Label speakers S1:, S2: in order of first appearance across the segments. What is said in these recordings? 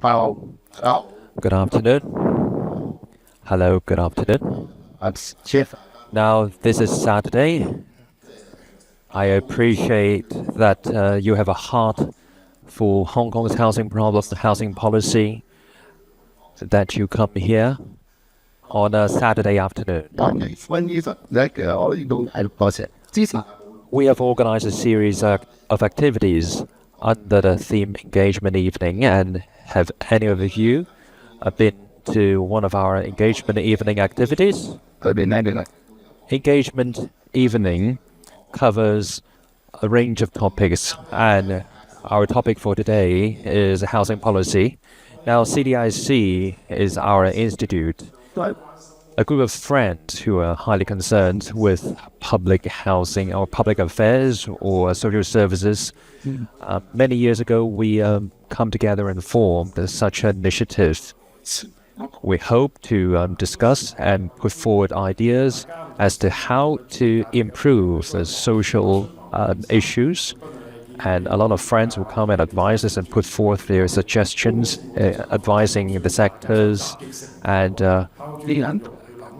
S1: Good afternoon. Hello, good afternoon. Now, this is Saturday. I appreciate that you have a heart for Hong Kong's housing problems, the housing policy, that you come here on a Saturday afternoon. We have organized a series of activities under the theme Engagement Evening, and have any of you been to one of our Engagement Evening activities? Engagement Evening covers a range of topics, and our topic for today is housing policy. Now, CDIC is our institute, a group of friends who are highly concerned with public housing or public affairs or social services. Many years ago, we come together and formed such an initiative. We hope to discuss and put forward ideas as to how to improve the social issues. And a lot of friends will come and advise us and put forth their suggestions, advising the sectors and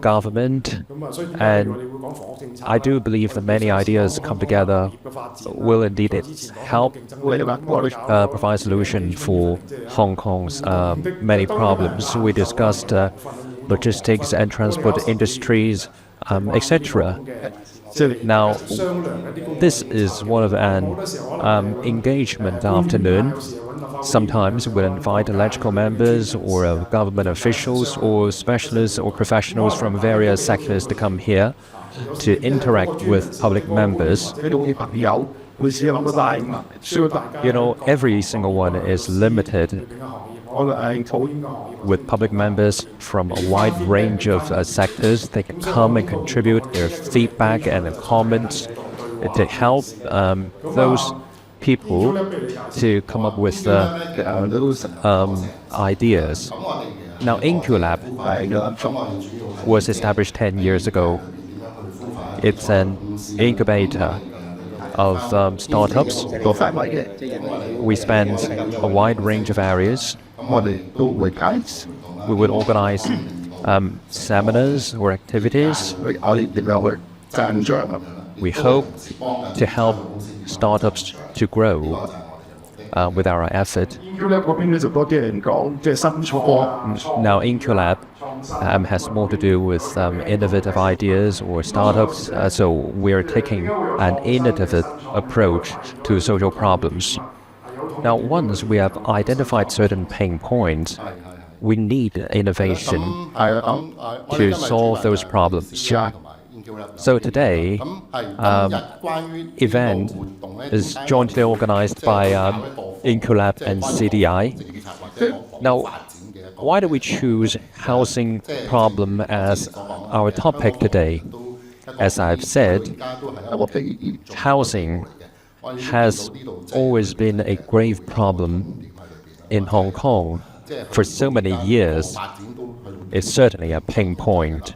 S1: government. And I do believe that many ideas come together will indeed help provide solution for Hong Kong's many problems. We discussed logistics and transport industries, etc. Now, this is one of an engagement afternoon. Sometimes we'll invite electrical members or government officials or specialists or professionals from various sectors to come here to interact with public members. You know, every single one is limited with public members from a wide range of sectors. They can come and contribute their feedback and comments to help those people to come up with ideas. Now, Inculab was established 10 years ago. It's an incubator of startups. We span a wide range of areas. We would organize seminars or activities. We hope to help startups to grow with our effort. Now, Inculab has more to do with innovative ideas or startups, so we're taking an innovative approach to social problems. Now, once we have identified certain pain points, we need innovation to solve those problems. So today, event is jointly organized by Inculab and CDI. Now, why do we choose housing problem as our topic today? As I've said, housing has always been a grave problem in Hong Kong for so many years. It's certainly a pain point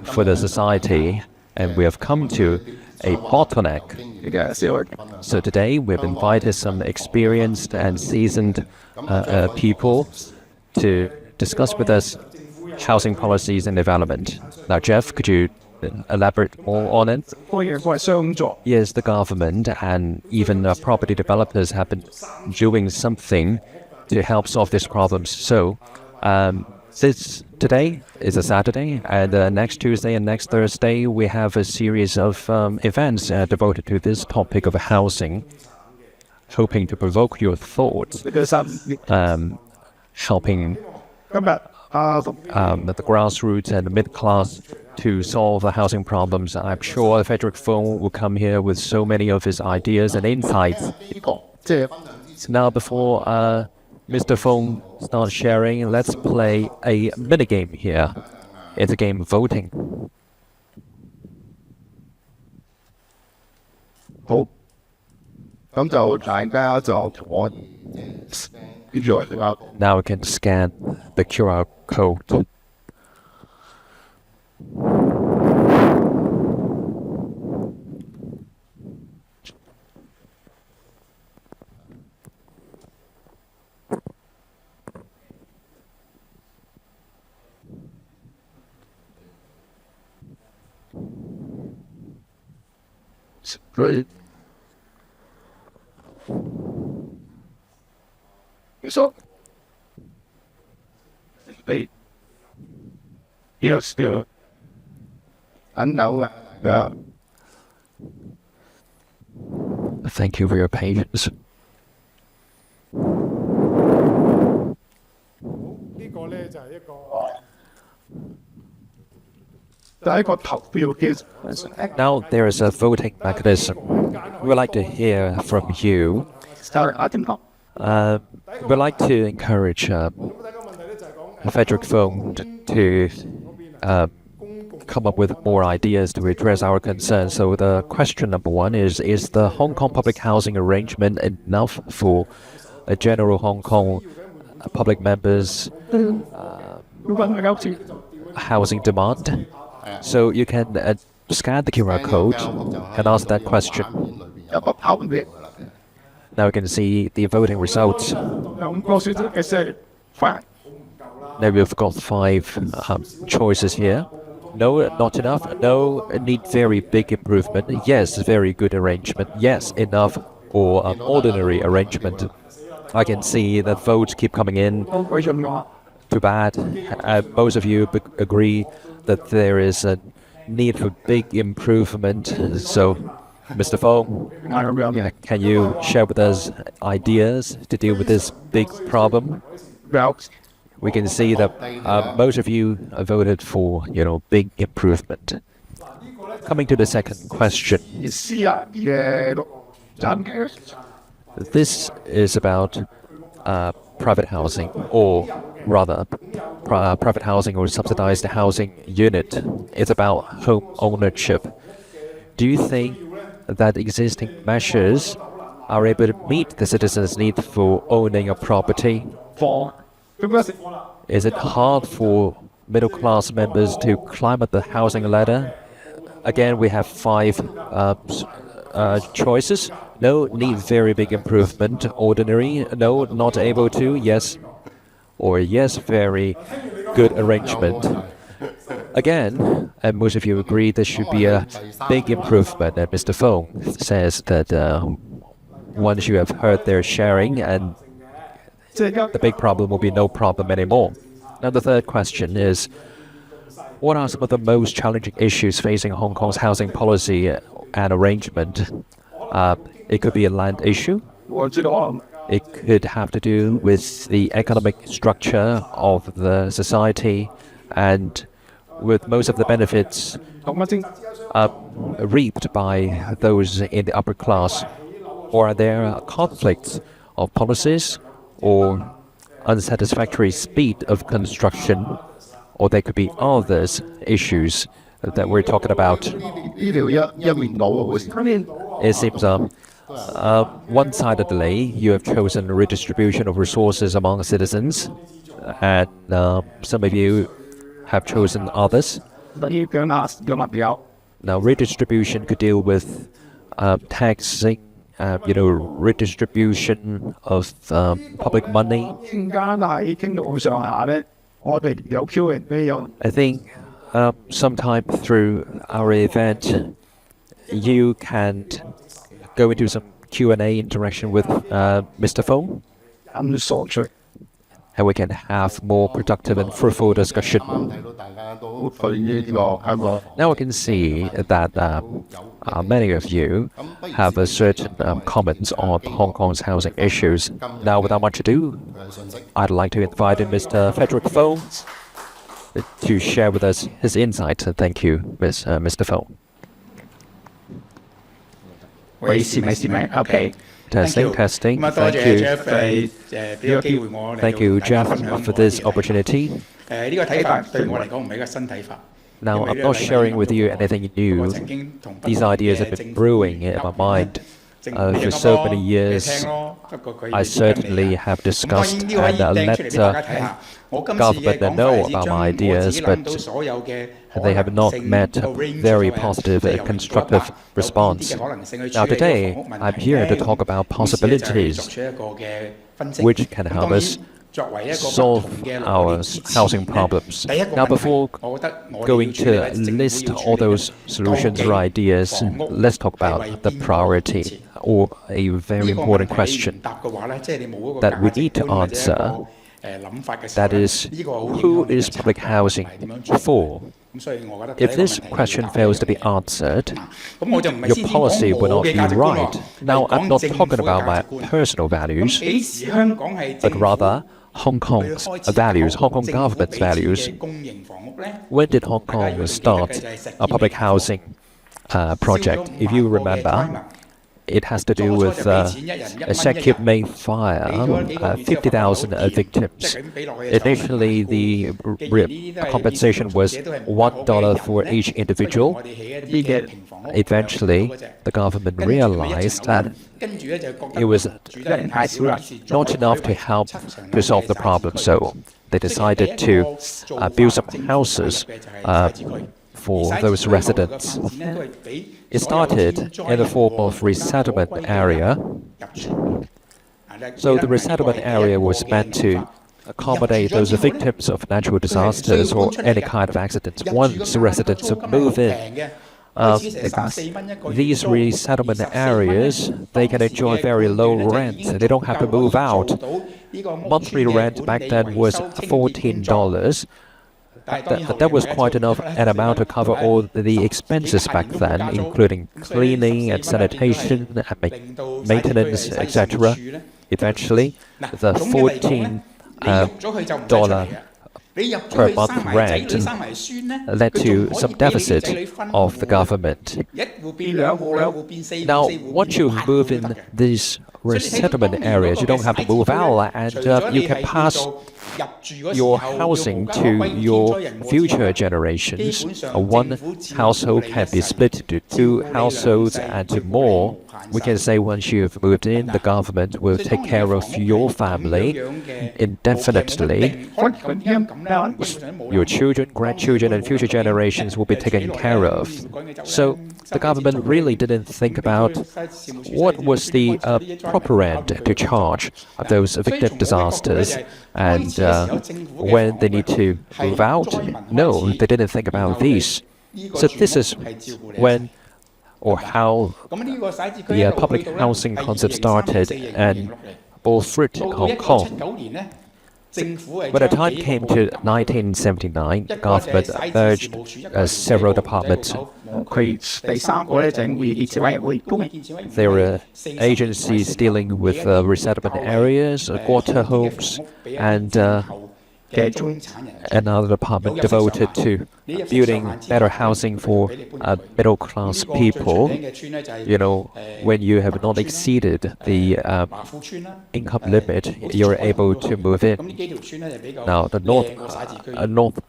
S1: for the society, and we have come to a bottleneck. So today we've invited some experienced and seasoned people to discuss with us housing policies and development. Now, Jeff, could you elaborate more on it? Yes, the government and even property developers have been doing something to help solve these problems. So, today is a Saturday, and next Tuesday and next Thursday we have a series of events devoted to this topic of housing, hoping to provoke your thoughts, helping the grassroots and the middle-class to solve the housing problems. I'm sure Frederick Fung will come here with so many of his ideas and insights. Now, before Mr. Fung starts sharing, let's play a minigame here. It's a game of voting. Now we can scan the QR code.
S2: Right. So, wait. Yes, yeah. And now,
S1: Thank you for your patience.
S3: 呢個咧就係一個
S1: Now there is a voting mechanism. We would like to hear from you. We'd like to encourage
S3: 咁第一個問題咧就係講
S1: Frederick Fung to come up with more ideas to address our concerns. So the question number one is the Hong Kong public housing arrangement enough for a general Hong Kong public members' housing demand? So you can scan the QR code and ask that question. Now you can see the voting results. Now we've got 5 choices here. No, not enough. No, need very big improvement. Yes, very good arrangement. Yes, enough or ordinary arrangement. I can see that votes keep coming in. Too bad. Most of you agree that there is a need for big improvement. So, Mr. Fung, can you share with us ideas to deal with this big problem? We can see that most of you voted for, big improvement. Coming to the second question. This is about private housing, or rather, private housing or subsidized housing unit. It's about home ownership. Do you think that existing measures are able to meet the citizens' need for owning a property? Is it hard for middle-class members to climb up the housing ladder? Again, we have 5 choices. No, need very big improvement. Ordinary. No, not able to. Yes. Or yes, very good arrangement. Again, and most of you agree there should be a big improvement. And Mr. Fung says that once you have heard their sharing, and the big problem will be no problem anymore. Now the third question is, what are some of the most challenging issues facing Hong Kong's housing policy and arrangement? It could be a land issue. It could have to do with the economic structure of the society, and with most of the benefits reaped by those in the upper class. Or are there conflicts of policies or unsatisfactory speed of construction? Or there could be others issues that we're talking about. It seems one-sidedly you have chosen redistribution of resources among citizens, and some of you have chosen others. Now redistribution could deal with taxing, redistribution of public money. I think sometime through our event, you can go into some Q&A interaction with Mr. Fung, and we can have more productive and fruitful discussion. Now I can see that many of you have a certain comments on Hong Kong's housing issues. Now, without much ado, I'd like to invite Mr. Frederick Fung to share with us his insights. Thank you, Mr. Fung.
S4: Okay.
S1: Testing. Thank you. Thank you, Jeff, for this opportunity. Now, I'm not sharing with you anything new. These ideas have been brewing in my mind for so many years. I certainly have discussed and let government know about my ideas, but they have not met a very positive and constructive response. Now today, I'm here to talk about possibilities which can help us solve our housing problems. Now, before going to list all those solutions or ideas, let's talk about the priority or a very important question that we need to answer. That is, who is public housing for? If this question fails to be answered, your policy will not be right. Now, I'm not talking about my personal values, but rather Hong Kong's values, Hong Kong government's values. When did Hong Kong start a public housing project? If you remember, it has to do with Sakib May fire, 50,000 victims. Initially, the compensation was $1 for each individual. Eventually, the government realized that it was not enough to help to solve the problem, so they decided to build some houses for those residents. It started in the form of resettlement area. So the resettlement area was meant to accommodate those victims of natural disasters or any kind of accidents. Once residents move in, these resettlement areas, they can enjoy very low rent. They don't have to move out. Monthly rent back then was $14. That was quite enough an amount to cover all the expenses back then, including cleaning and sanitation and maintenance, etc. Eventually, the $14 per month rent led to some deficit of the government. Now, once you move in these resettlement areas, you don't have to move out, and you can pass your housing to your future generations. One household can be split into two households and to more. We can say once you've moved in, the government will take care of your family indefinitely. Your children, grandchildren, and future generations will be taken care of. So the government really didn't think about what was the proper rent to charge those victim disasters, and when they need to move out. No, they didn't think about these. So this is when or how the public housing concept started and bore fruit in Hong Kong. When the time came to 1979, the government merged several departments. There were agencies dealing with resettlement areas, quarter homes, and another department devoted to building better housing for middle-class people. You know, when you have not exceeded the income limit, you're able to move in. Now, the North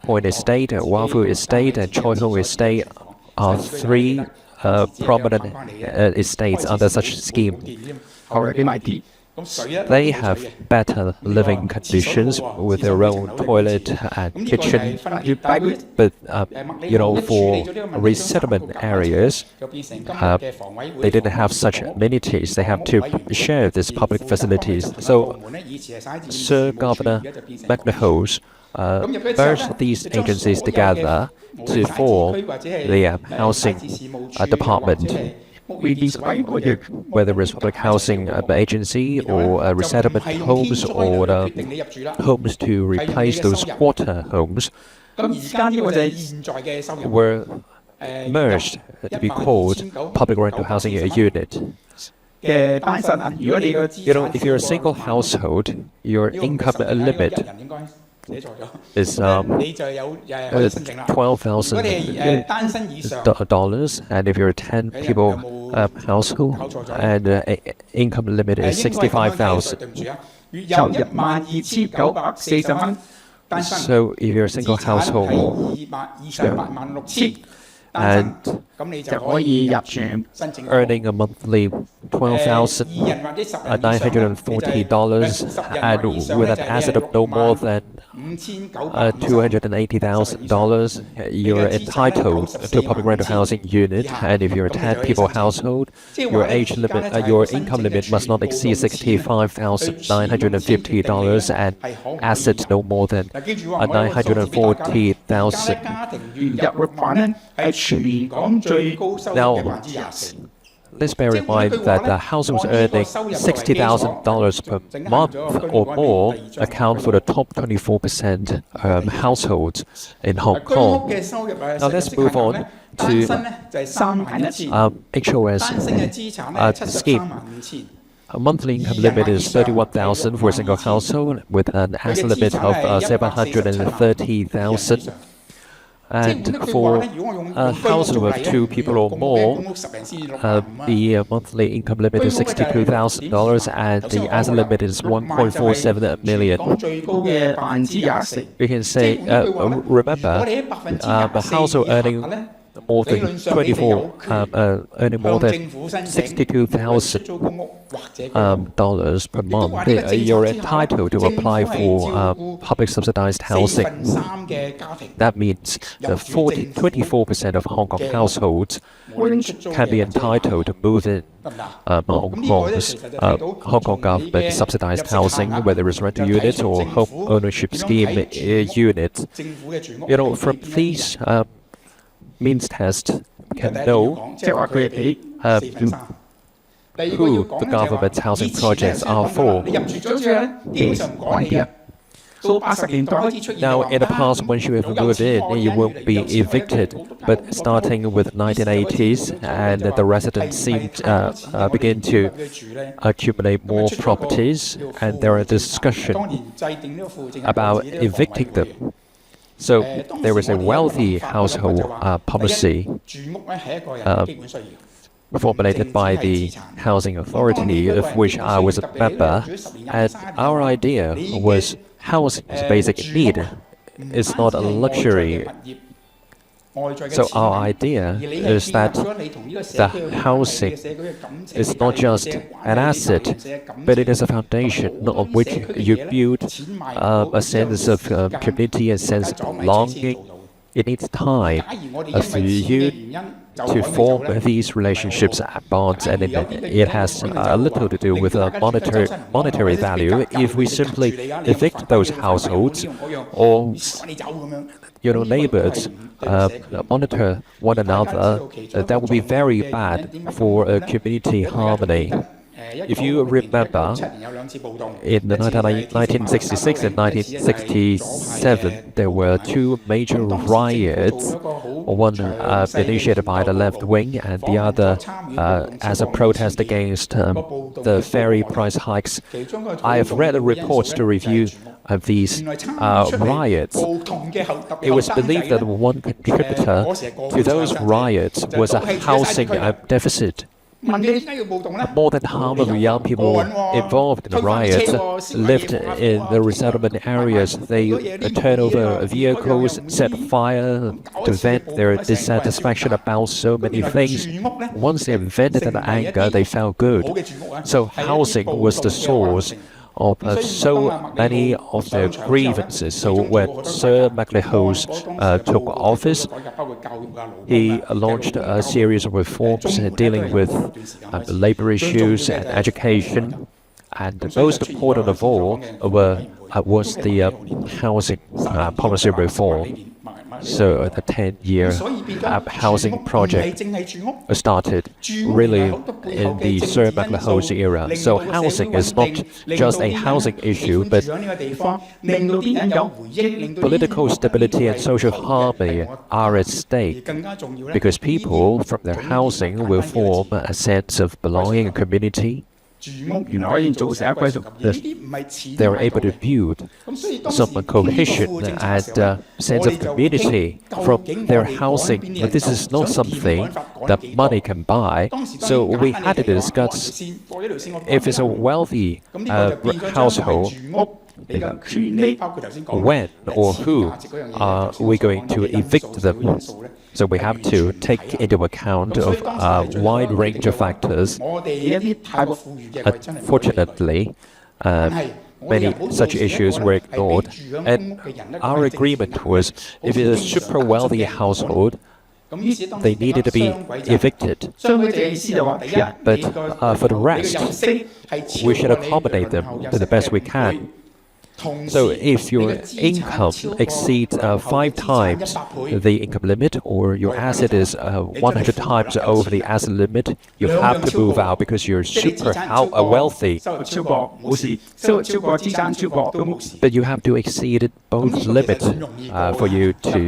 S1: Point Estate, Wafu Estate, and Choi Ho Estate are three prominent estates under such a scheme. They have better living conditions with their own toilet and kitchen. But, you know, for resettlement areas, they didn't have such amenities. They have to share these public facilities. So, Sir Governor McNichols merged these agencies together to form the housing department. Whether it's public housing agency or resettlement homes or homes to replace those quarter homes were merged to be called public rental housing unit. You know, if you're a single household, your income limit is $12,000, and if you're a 10-people household, and income limit is $65,000. So if you're a single household, and
S4: 咁你就
S2: 就可以入住。
S4: 申請
S1: earning a monthly
S4: 2人或者10人以上呢，
S1: $12,940 and with an asset of no more than $280,000, you're entitled to a public rental housing unit. And if you're a 10-people household, your income limit must not exceed $65,950 and assets no more than 940,000.
S2: 月入率呢係全港最高收入嘅24%。
S1: Let's bear in mind that the households earning $60,000 per month or more account for the top 24% households in Hong
S4: 居屋
S1: Kong.
S4: 嘅收入
S1: Now let's move on to
S4: 單身呢就係31000，
S1: HOS
S4: 單身嘅資產呢735000。
S1: A monthly income limit is 31,000 for a single household with an asset limit of 730,000. And for a household of 2 people or more, the monthly income limit is $62,000 and the asset limit is 1.47 million.
S2: 講最高嘅24%。
S1: We can say, remember, a household earning more than 24, earning more than $62,000 per month, you're entitled to apply for public subsidized housing. That means that 24% of Hong Kong households can be entitled to move in Hong Kong government subsidized housing, whether it's rental units or home ownership scheme units. You know, from these means test can know
S2: 即係話佢哋俾
S1: who the government's housing projects are for.
S4: 你入住咗之後咧，基本上唔改你嘅。到80年代開始出現
S1: Now, in the past, once you have moved in, you won't be evicted. But starting with 1980s, and the residents seem begin to accumulate more properties, and there are discussions
S4: 當年制定呢個富戶政策
S1: about evicting them. So there is a wealthy household policy
S4: 住屋咧係一個人基本需要。
S1: formulated by the Housing Authority, of which I was a member, and our idea was housing is a basic need. It's not a luxury. So our idea is that the housing is not just an asset, but it is a foundation on which you build a sense of community, a sense of belonging. It needs time for you to form these relationships and bonds, and it has a little to do with a monetary value. If we simply evict those households or neighbors monitor one another, that would be very bad for community harmony. If you remember, in the 1966 and 1967, there were 2 major riots, one initiated by the left wing and the other as a protest against the ferry price hikes. I have read the reports to review these riots. It was believed that one contributor to those riots was a housing deficit. More than half of the young people involved in the riots lived in the resettlement areas. They turned over vehicles, set fire to vent their dissatisfaction about so many things. Once they vented their anger, they felt good. So housing was the source of so many of their grievances. So when Sir MacLehose took office, he launched a series of reforms dealing with labor issues and education. And the most important of all was the housing policy reform. So the 10-year housing project started really in the Sir MacLehose era. So housing is not just a housing issue, but political stability and social harmony are at stake, because people from their housing will form a sense of belonging and community. They are able to build some cohesion and sense of community from their housing. But this is not something that money can buy. So we had to discuss if it's a wealthy household, when or who are we going to evict them. So we have to take into account of a wide range of factors.
S4: 我哋一啲太過富裕嘅位真係唔可以理佢
S1: Unfortunately, many such issues were ignored, and our agreement was if it's a super wealthy household,
S4: 咁於是當
S1: they needed to be evicted.
S4: 雙軌嘅意思就話，第一，
S1: But
S4: 你個
S1: for the rest,
S4: 入息係超
S1: we should
S4: 過你
S1: accommodate them
S4: 入
S1: to the
S4: 息
S1: best we
S4: 嘅5
S1: can.
S4: 倍。同時
S1: So if
S4: 你
S1: your
S4: 嘅資產
S1: income
S4: 超過
S1: exceeds 5 times
S4: 100倍
S1: the income limit, or your asset is 100 times over the asset limit, you have to move out because you're
S4: 即係你資
S1: super
S4: 產超過
S1: wealthy.
S4: 收入超過冇事，收入超過資產超過都冇事。
S1: But you have to exceed both limits for you to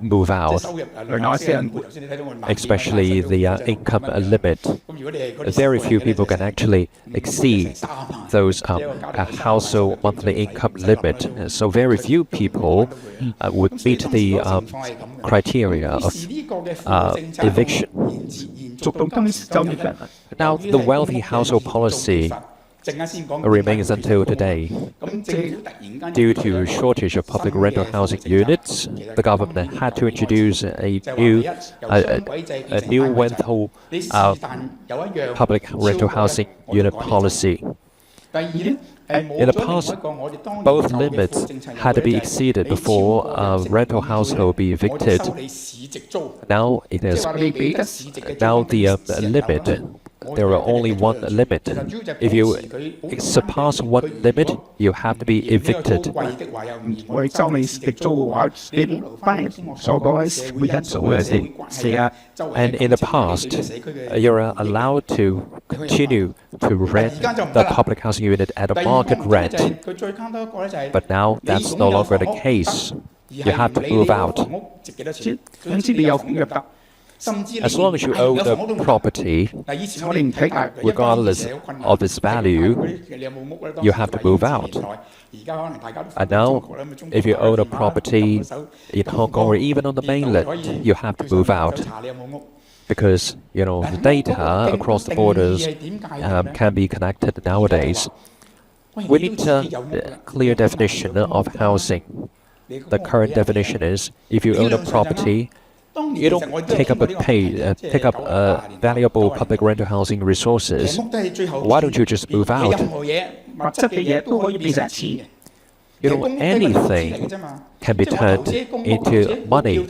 S1: move
S4: 即係
S1: out,
S4: 收入另外私人頭先你睇到我萬
S1: especially the income limit.
S4: 咁如果你係嗰啲
S1: Very few people can actually
S4: 每個月
S1: exceed
S4: 成3萬
S1: those
S4: 即係個家庭
S1: household monthly income limit. So very few people would meet the criteria of eviction.
S4: 續到今時今日
S1: Now, the wealthy household policy
S4: 陣間先講
S1: remains until today.
S4: 咁政府突然間
S1: Due to shortage of public rental housing units, the government had to introduce a new rental
S4: 你是但有一樣
S1: public rental housing unit policy.
S4: 第二咧
S1: In the past, both limits had to be exceeded before a rental household be evicted. Now it is now the limit. There are only one limit. If you surpass one limit, you have to be evicted.
S2: 我哋收你食租嘅話，你翻嚟所講嘅社會因素嘅事啊。
S1: And in the past, you're allowed to continue to rent the public housing unit at a market rent. But now that's no longer the case. You have to move out.
S2: 總之你有房入得，
S1: As long as you own the property,
S2: 我哋唔睇價。
S1: regardless of its value, you have to move out. And now, if you own a property in Hong Kong or even on the mainland, you have to move out. Because, you know, the data across the borders can be connected nowadays. We need a clear definition of housing. The current definition is, if you own a property, you don't take up valuable public rental housing resources. Why don't you just move out?
S2: 物質嘅嘢都可以變成錢嘅。
S1: You know, anything can be turned into money.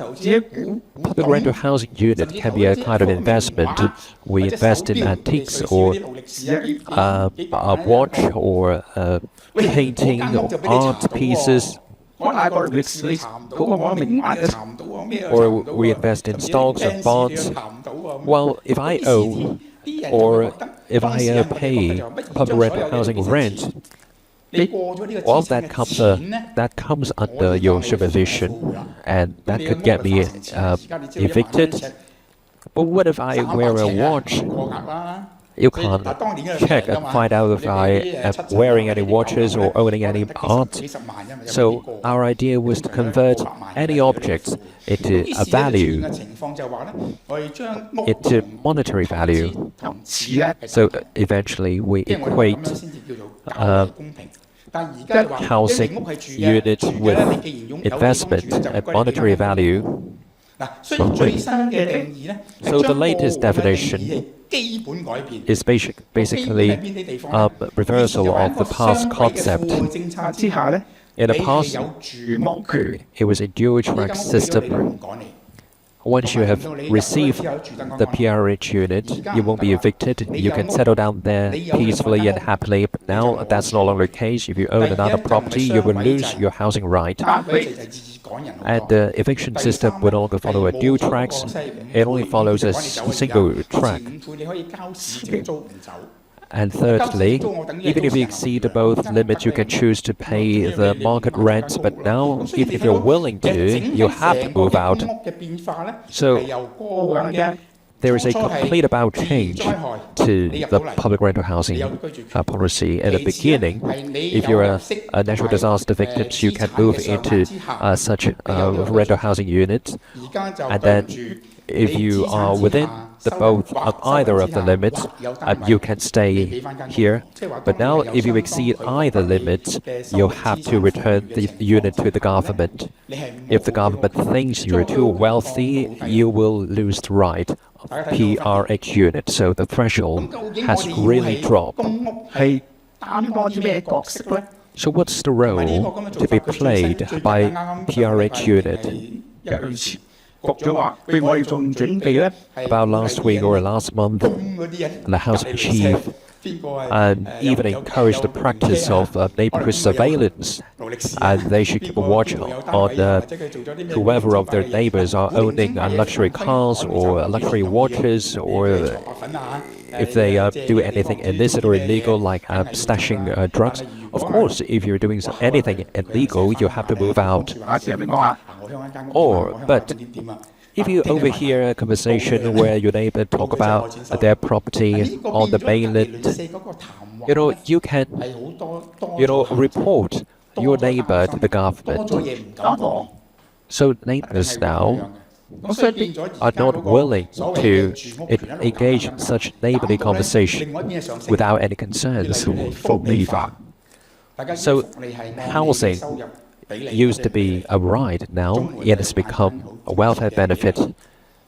S1: Public rental housing unit can be a kind of investment. We invest in antiques or a watch or a painting or art pieces.
S2: 我大個歷史嗰個我明白嘅。
S1: Or we invest in stocks and bonds. Well, if I owe or if I pay public rental housing rent, well, that comes under your supervision, and that could get me evicted. But what if I wear a watch? You can't check and find out if I am wearing any watches or owning any art. So our idea was to convert any objects into a value, into monetary value. So eventually we equate housing unit with investment and monetary value. So the latest definition is basically a reversal of the past concept. In the past, it was a dual track system. Once you have received the PRH unit, you won't be evicted. You can settle down there peacefully and happily. But now that's no longer the case. If you own another property, you will lose your housing right. And the eviction system will no longer follow a dual tracks. It only follows a single track. And thirdly, even if you exceed both limits, you can choose to pay the market rent. But now, even if you're willing to, you have to move out. So there is a complete about change to the public rental housing policy. At the beginning, if you're a natural disaster victim, you can move into such a rental housing unit. And then if you are within both of either of the limits, you can stay here. But now, if you exceed either limit, you have to return the unit to the government. If the government thinks you're too wealthy, you will lose the right of PRH unit. So the threshold has really dropped.
S2: 公屋係擔當啲咩角色咧？
S1: So what's the role to be played by PRH unit?
S2: 一個月前，局長話：譬如我哋仲準備咧，
S1: About last week or last month,
S4: 嗰啲人
S1: the House Chief and even encourage the practice of neighborhood surveillance. And they should keep a watch on whoever of their neighbors are owning luxury cars or luxury watches, or if they do anything illicit or illegal, like stashing drugs. Of course, if you're doing anything illegal, you have to move out.
S2: 話時入邊講話，
S1: But if you overhear a conversation where your neighbor talk about their property on the mainland, you can, report your neighbor to the government.
S2: 講講，
S1: So neighbors now
S2: 咁所以變咗
S1: are not willing to engage in such neighborly conversation without any concerns.
S2: 福利化。
S1: So housing used to be a right, now it has become a welfare benefit.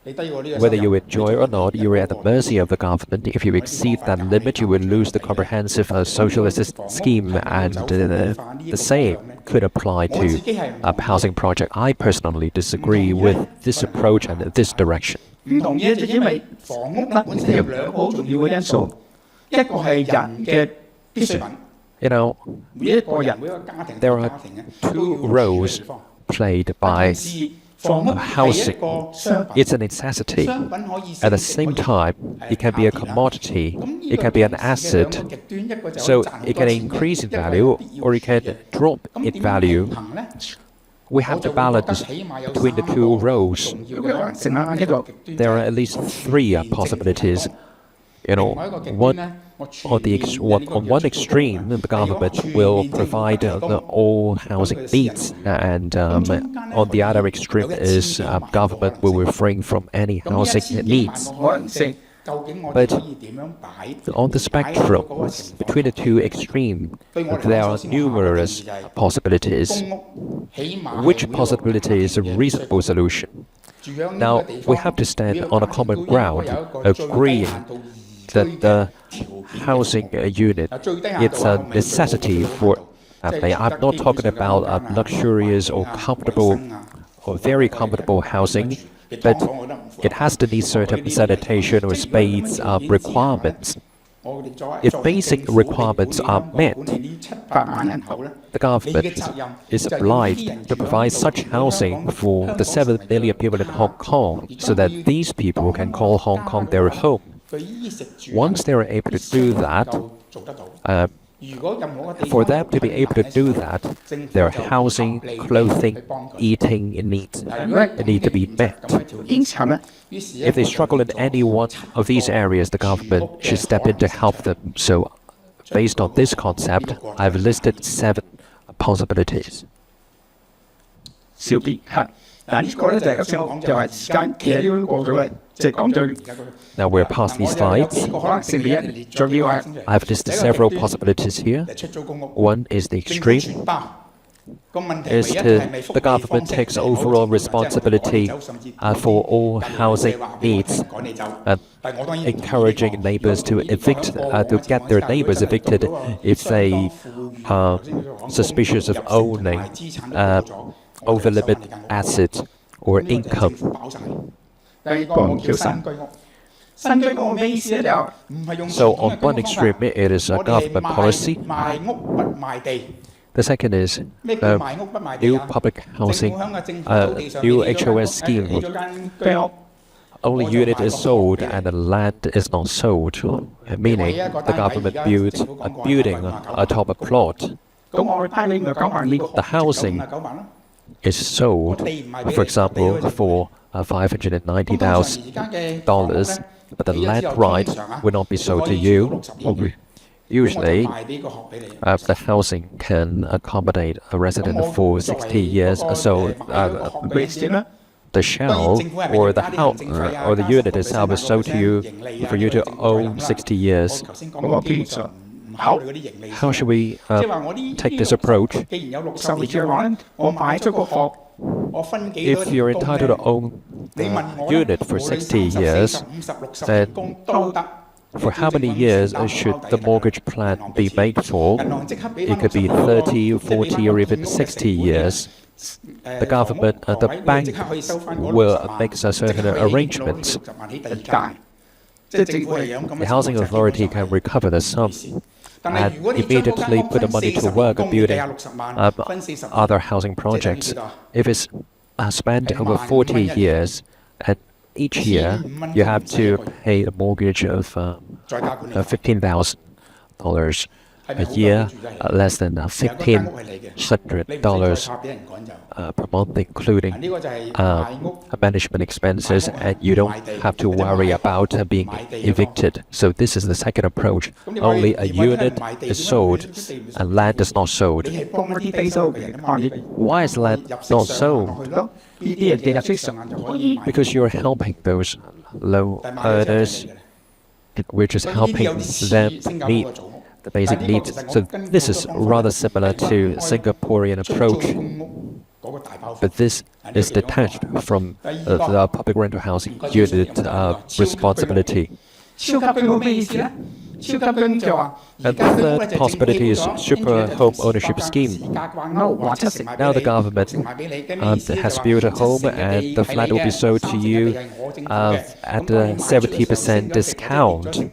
S1: Whether you enjoy or not, you are at the mercy of the government. If you exceed that limit, you will lose the comprehensive social assistance scheme, and the same could apply to a housing project. I personally disagree with this approach and this direction.
S2: 唔同嘢就因為房屋咧本身有兩個好重要嘅因素，一個係人嘅必需品， 每一個人每一個家庭
S1: There are two roles played by
S2: 房屋係
S1: housing.
S2: 一個商品，
S1: It's a necessity.
S2: 商品可以
S1: At the same time, it can be a commodity, it can be an asset. So it can increase in value or it can drop in value. We have to balance between the two roles.
S2: 有嘅可能性啦，一個
S1: There are at least three possibilities. One on one extreme, the government will provide all housing needs, and on the other extreme is government will refrain from any housing needs.
S2: 可能性。
S1: But on the spectrum between the two extremes, there are numerous possibilities. Which possibility is a reasonable solution? Now, we have to stand on a common ground, agreeing that the housing unit it's a necessity for family. I'm not talking about luxurious or comfortable or very comfortable housing, but it has to meet certain sanitation or space requirements. If basic requirements are met,
S2: 8萬人口咧，
S1: the government is obliged to provide such housing for the 7 million people in Hong Kong so that these people can call Hong Kong their home.
S4: 佢衣食住
S1: Once they are able to do that,
S4: 做得到。
S1: uh,
S4: 如果任何一個地
S1: for
S4: 方
S1: them to be able to do that, their housing, clothing, eating needs need to be met.
S2: 因此咧，
S1: If they struggle in any one of these areas, the government should step in to help them. So, based on this concept, I've listed 7 possibilities.
S2: 少啲係。嗱呢個咧就係頭先我講就係時間其實呢個過咗啦，就係講最
S1: Now we're past these slides.
S2: 幾個可能性嘅一，仲要係
S1: I've listed several possibilities here.
S4: 出租公屋，
S1: One is the
S4: 政府
S1: extreme,
S4: 全包。個問題唯
S1: is
S4: 一
S1: to
S4: 係咪福
S1: the
S4: 利方
S1: government
S4: 式
S1: takes
S4: 係好
S1: overall
S4: 似
S1: responsibility
S4: 趕你走甚至
S1: for all
S4: 近年
S1: housing
S4: 話俾我聽
S1: needs,
S4: 趕你走
S1: and
S4: 但係我當然唔同意呢個
S1: encouraging neighbors to evict, to get their neighbors evicted if they are suspicious of owning over-limit assets or income.
S2: 第二個叫新居屋。新居屋咩意思咧？就
S4: 唔係用
S1: So
S4: 傳統
S1: on
S4: 嘅
S1: one
S4: 公屋
S1: extreme,
S4: 方法
S1: it is a
S4: 我哋係
S1: government policy.
S4: 賣屋不賣地。
S1: The second is
S4: 咩叫賣屋不賣地
S1: new
S4: 啊？
S1: public
S4: 政
S1: housing,
S4: 府喺個政府土地上
S1: new
S4: 面起咗間屋
S1: HOS scheme.
S4: 起咗間
S2: 居屋，
S1: Only unit is sold and the land is not sold, meaning the government builds a building atop a plot.
S2: 咁我去批你咪9萬呢個
S1: The housing
S4: 9萬啦。
S1: is sold, for example, for $590,000, but the land right will not be sold to you. Usually,
S4: 賣俾個學俾你。
S1: the housing can accommodate a resident for 60 years. So
S2: 咩意思咧？
S1: the shell or the house or the unit itself is sold to you for you to own 60 years.
S2: 嗰個基本上唔考慮嗰啲盈利。
S1: How should we
S2: 即係話我呢
S1: take this approach?
S2: 既然有60年嘅話咧，我買咗個殼，我分幾多
S1: If you're
S2: 年工
S1: entitled to
S2: 咧？
S1: own
S2: 你問
S1: a
S2: 我咧，
S1: unit for
S2: 無論
S1: 60
S2: 30、
S1: years,
S2: 40、50、60
S1: then
S2: 年工都得。
S1: for how many years should the mortgage plan be made for?
S2: 銀行即刻俾
S1: It
S2: 翻
S1: could be 30, 40, or even 60 years. The government, the bank will make certain arrangements.
S2: 60萬起第二間，即係政府係咁
S1: The housing authority can recover the sum
S2: 但係
S1: and
S2: 如果你將嗰間
S1: immediately
S2: 屋
S1: put the
S2: 分
S1: money to
S2: 40 年
S1: work
S2: 工，你計
S1: building
S2: 下60萬，分40年，
S1: other housing projects. If it's spent over 40 years, and each year you have to pay a mortgage of
S2: 再加管理費。
S1: $15,000 a year, less than
S2: 其實嗰間屋係你嘅，你唔使再
S1: $1,500
S2: 怕俾人趕走。
S1: per month, including
S2: 呢個就係賣屋。
S1: management expenses, and you don't have to worry about being evicted. So this is the second approach. Only a unit is sold, and land is not sold.
S2: 你係幫一啲低收入嘅人嘛？你
S1: Why is land
S2: 入息
S1: not
S2: 上限
S1: sold?
S2: 落去咯，呢啲人嘅入息上限就可以買。
S1: Because you're helping those low
S2: 但係買咗就係
S1: earners.
S2: 你嘅啦。
S1: We're just
S2: 所以呢啲
S1: helping
S2: 有啲似
S1: them
S2: 新加坡
S1: meet
S2: 嘅組屋。
S1: the basic needs. So this is rather similar to Singaporean approach,
S2: 公屋嗰個大包房
S1: but this is detached from the public rental housing unit responsibility.
S2: 超級居屋咩意思咧？超級居屋就話而
S1: And
S2: 家
S1: the
S2: 居屋咧
S1: third
S2: 就政府
S1: possibility
S2: 起
S1: is
S2: 咗，
S1: super home ownership scheme.
S2: 時價掛鈎，話70賣俾
S1: Now the
S2: 你，
S1: government
S2: 60賣俾你，嘅咩意思咧？
S1: has
S2: 就話
S1: built a home
S2: 70嘅
S1: and
S2: 地
S1: the
S2: 係
S1: flat
S2: 你
S1: will be
S2: 嘅
S1: sold to
S2: ，30嘅
S1: you
S2: 地係我政府嘅，
S1: at
S2: 咁當你
S1: a
S2: 賣出嘅時候
S1: 70% discount,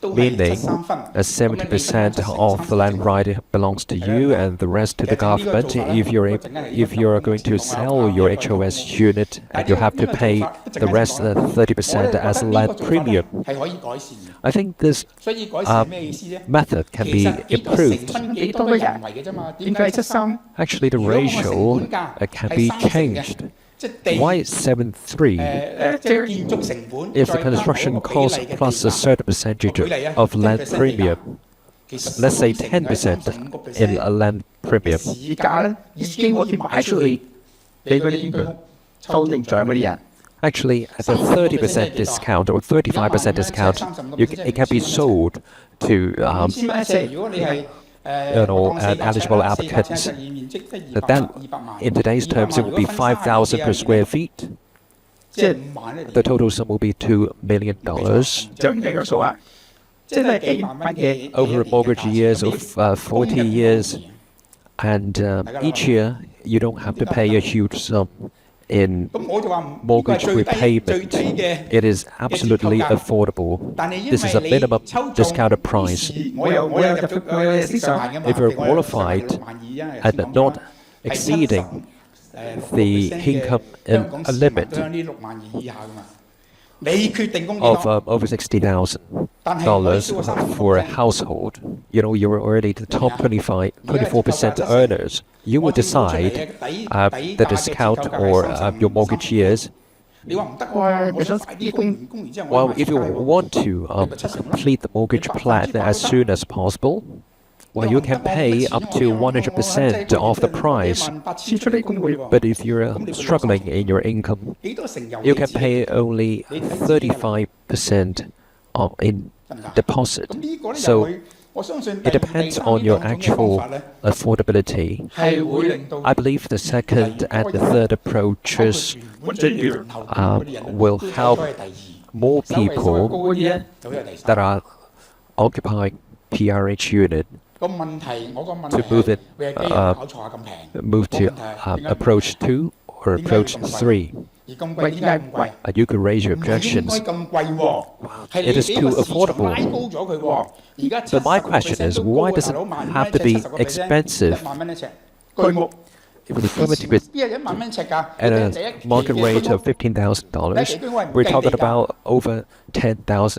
S2: 都係
S1: meaning
S2: 73分，
S1: 70% of the land right belongs to you and the rest to the government. If you're going to sell your HOS unit, and you have to pay the rest 30% as land premium.
S2: 係可以改善嘅。
S1: I think this
S2: 所以改善咩意思啫？
S1: method can
S2: 其
S1: be
S2: 實幾個成
S1: improved.
S2: 分幾多都係人為嘅啫嘛。點解73？
S1: Actually, the
S2: 如果我成
S1: ratio
S2: 本價
S1: can
S2: 係
S1: be
S2: 30嘅
S1: changed.
S2: 即係地
S1: Why 73?
S2: 即係建築成本
S1: If the
S2: 再加
S1: construction
S2: 嗰個比
S1: cost
S2: 例嘅
S1: plus a
S2: 地價
S1: certain percentage
S2: 舉例啊
S1: of land
S2: 10%
S1: premium,
S2: 其實
S1: let's say
S2: 10%
S1: 10% in a land
S2: 嘅
S1: premium,
S2: 市價咧已經可以賣出去俾嗰啲居屋抽定獎嗰啲人。
S1: actually at a 30% discount or 35% discount, it can be sold to
S2: 5000蚊一尺，如果你係
S1: eligible applicants. But then, in today's terms, it would be 5,000 per square feet.
S2: 即係5萬咧，
S1: The total sum will be $2 million
S2: 就計個數啊！即係幾萬蚊嘅
S1: over a mortgage years of 40 years, and each year you don't have to pay a huge sum in
S2: 咁我就話唔
S1: mortgage
S2: 最低
S1: repayment.
S2: 嘅。
S1: It is absolutely affordable.
S2: 但係因
S1: This is a
S2: 為你
S1: minimum
S2: 抽中
S1: discounted price.
S2: 我有入咗我有息上限㗎嘛
S1: If you're
S2: 我有
S1: qualified
S2: 62000啊
S1: and not exceeding the income
S2: 香港市民
S1: limit
S2: 都喺呢62000以下㗎嘛。你決定供幾
S1: of
S2: 多？
S1: over $60,000
S2: 但係我哋做
S1: for a household. You know, you're already the top 24% earners. You will decide the discount or your mortgage years.
S2: 你話唔得喎，我想快啲供完之後我
S1: Well,
S2: 買
S1: if you
S2: 快喎
S1: want to complete the mortgage plan as soon as possible, well, you can pay up to 100% of the price.
S2: 8,000出嚟供佢喎。
S1: But if you're struggling in your income,
S2: 幾多成由
S1: you
S2: 你
S1: can
S2: 自己
S1: pay only 35% in deposit.
S2: 咁呢個咧又
S1: So
S2: 係我相信
S1: it depends on your actual affordability.
S2: 係會令到
S1: I believe the second and the third approaches will help more people
S2: 高嗰啲咧就會有第三
S1: that are occupying PRH unit
S2: 個問題，我個問
S1: to
S2: 題
S1: move it
S2: 係會係考錯下咁平，
S1: move to
S2: 冇問題點解
S1: approach 2 or approach 3.
S2: 而咁貴點解咁貴？
S1: You could raise your
S2: 唔係應該
S1: objections.
S2: 咁貴喎，係
S1: It
S2: 你
S1: is
S2: 俾
S1: too
S2: 個市場
S1: affordable.
S2: 拉高咗佢喎。而家
S1: But my question is, why does it have to be expensive?
S2: 1萬蚊一尺居屋，
S1: If it's limited with
S2: 邊有1萬蚊一尺㗎？
S1: at
S2: 你第
S1: a
S2: 一期
S1: market
S2: 嘅
S1: rate
S2: 居屋
S1: of $15,000, we're talking about over $10,000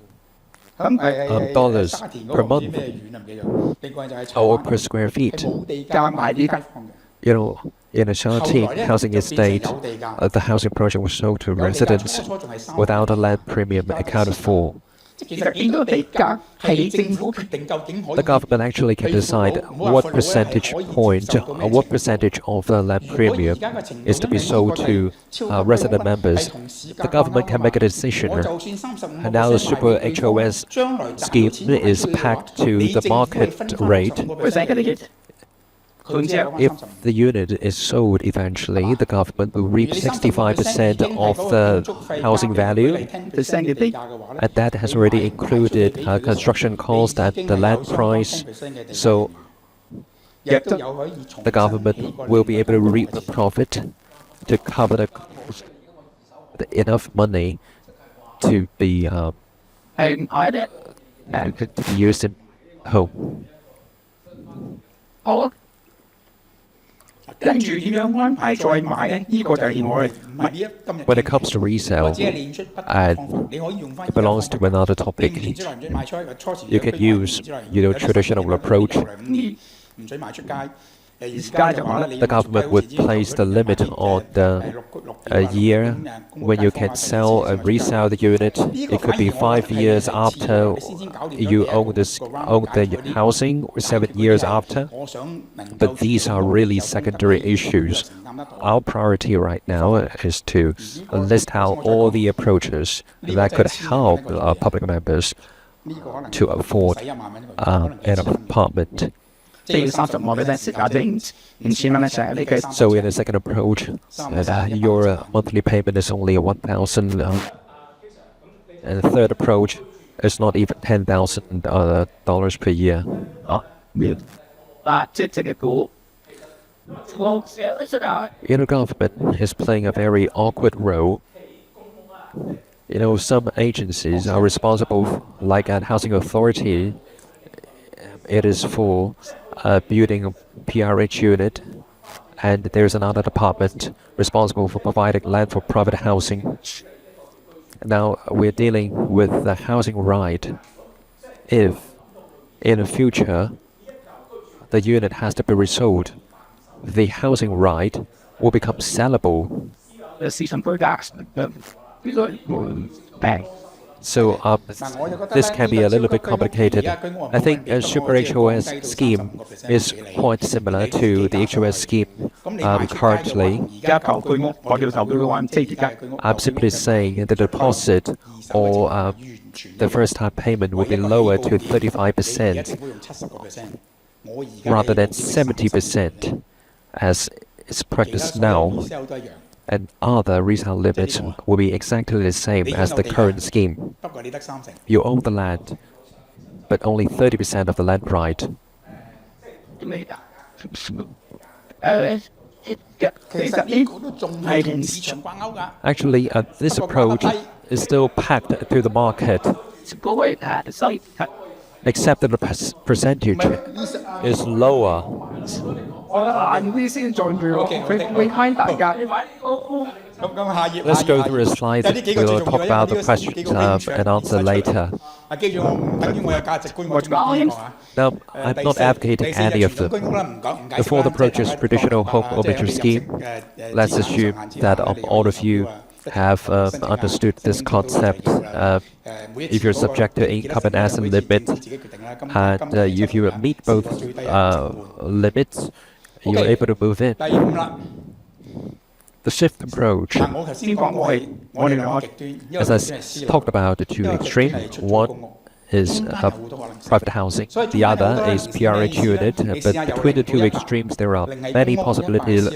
S2: 咁
S1: dollars
S2: 沙田嗰
S1: per
S2: 個唔知
S1: month
S2: 咩苑啊唔記得，另外就係柴
S1: or
S2: 灣
S1: per square
S2: 係
S1: feet.
S2: 冇地價賣呢間房嘅。
S1: You know, in a Shanty housing estate, the housing project was sold to
S2: 有地價
S1: residents
S2: 初初仲係3
S1: without a land premium accounted for.
S4: 其實見到地價係你政府決定究竟可以
S1: The government actually can decide what percentage point or what percentage of the land premium is to be sold to resident members. The government can make a decision. And now the Super HOS scheme is packed to the market rate. If the unit is sold eventually, the government will reap 65% of the housing value, and that has already included construction cost and the land price. So the government will be able to reap the profit to cover the enough money to be used in home.
S2: When
S1: it comes to resale, and it belongs to another topic, you can use traditional approach. The government would place the limit on a year when you can sell and resell the unit. It could be 5 years after you own the housing, or 7 years after. But these are really secondary issues. Our priority right now is to list out all the approaches that could help public members to afford an apartment.
S2: So in
S1: the second approach, your monthly payment is only 1,000, and the third approach is not even $10,000 per year. Government is playing a very awkward role. Some agencies are responsible, like at Housing Authority. It is for building a PRH unit, and there's another department responsible for providing land for private housing. Now we're dealing with the housing right. If in the future the unit has to be resold, the housing right will become sellable. So this can be a little bit complicated. I think a Super HOS scheme is quite similar to the HOS scheme currently. I'm simply saying the deposit or the first-time payment will be lower to 35% rather than 70% as is practiced now. And other resale limits will be exactly the same as the current scheme. You own the land, but only 30% of the land right. Actually, this approach is still packed to the market, except that the percentage is lower. Let's go through a slide. We'll talk about the questions and answer later. Now, I'm not advocating any of them. The fourth approach is traditional home ownership scheme. Let's assume that all of you have understood this concept. If you're subject to income and asset limit, and if you meet both limits, you're able to move in. The shift approach, as I talked about the two extremes, one is private housing, the other is PRH unit, but between the two extremes there are many possibilities.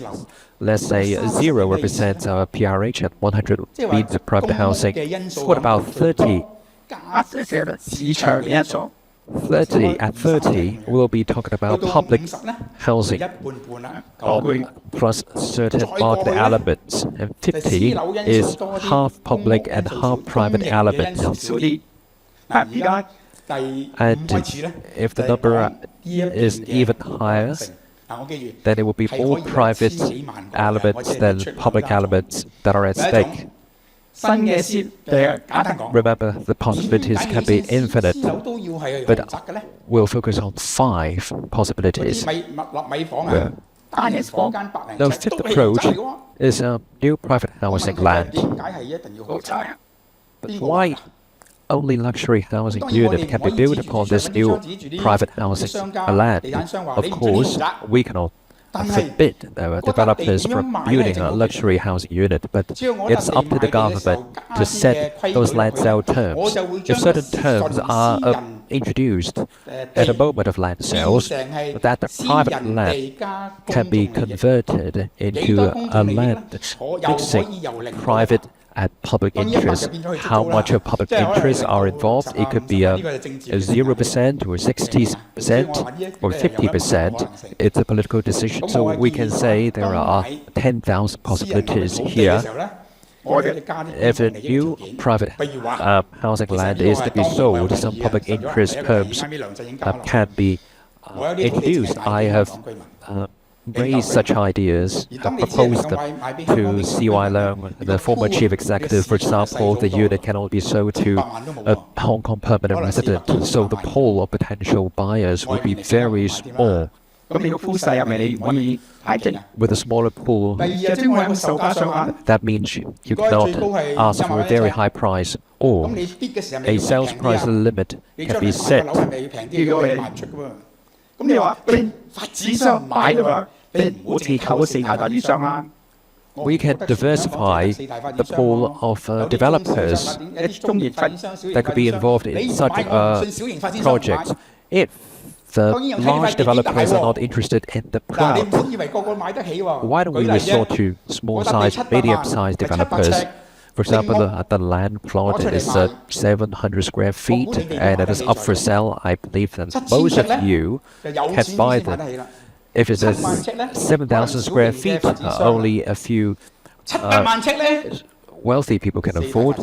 S1: Let's say 0 represents PRH and 100 means private housing. What about 30? 30, we'll be talking about public housing plus certain market elements, and 50 is half public and half private elements. And if the number is even higher, then it will be more private elements than public elements that are at stake. Remember, the possibilities can be infinite, but we'll focus on 5 possibilities. The fifth approach is new private housing land. But why only luxury housing unit can be built upon this new private housing land. Of course, we cannot forbid developers from building a luxury housing unit, but it's up to the government to set those land sale terms. If certain terms are introduced at the moment of land sales, that the private land can be converted into a land mixing private and public interest. How much of public interests are involved? It could be 0% or 60% or 50%. It's a political decision. So we can say there are 10,000 possibilities here. If a new private housing land is to be sold, some public interest terms can be introduced. I have raised such ideas, proposed them to CY Leung, the former chief executive. For example, the unit cannot be sold to a Hong Kong permanent resident, so the pool of potential buyers would be very small. With a smaller pool, that means you cannot ask for a very high price, or a sales price limit can be set. We can diversify the pool of developers that could be involved in such projects. If the large developers are not interested in the crowd, why don't we resort to small-sized, medium-sized developers? For example, the land plot is 700 square feet and it is up for sale. I believe that most of you can buy them. If it's 7,000 square feet, only a few wealthy people can afford.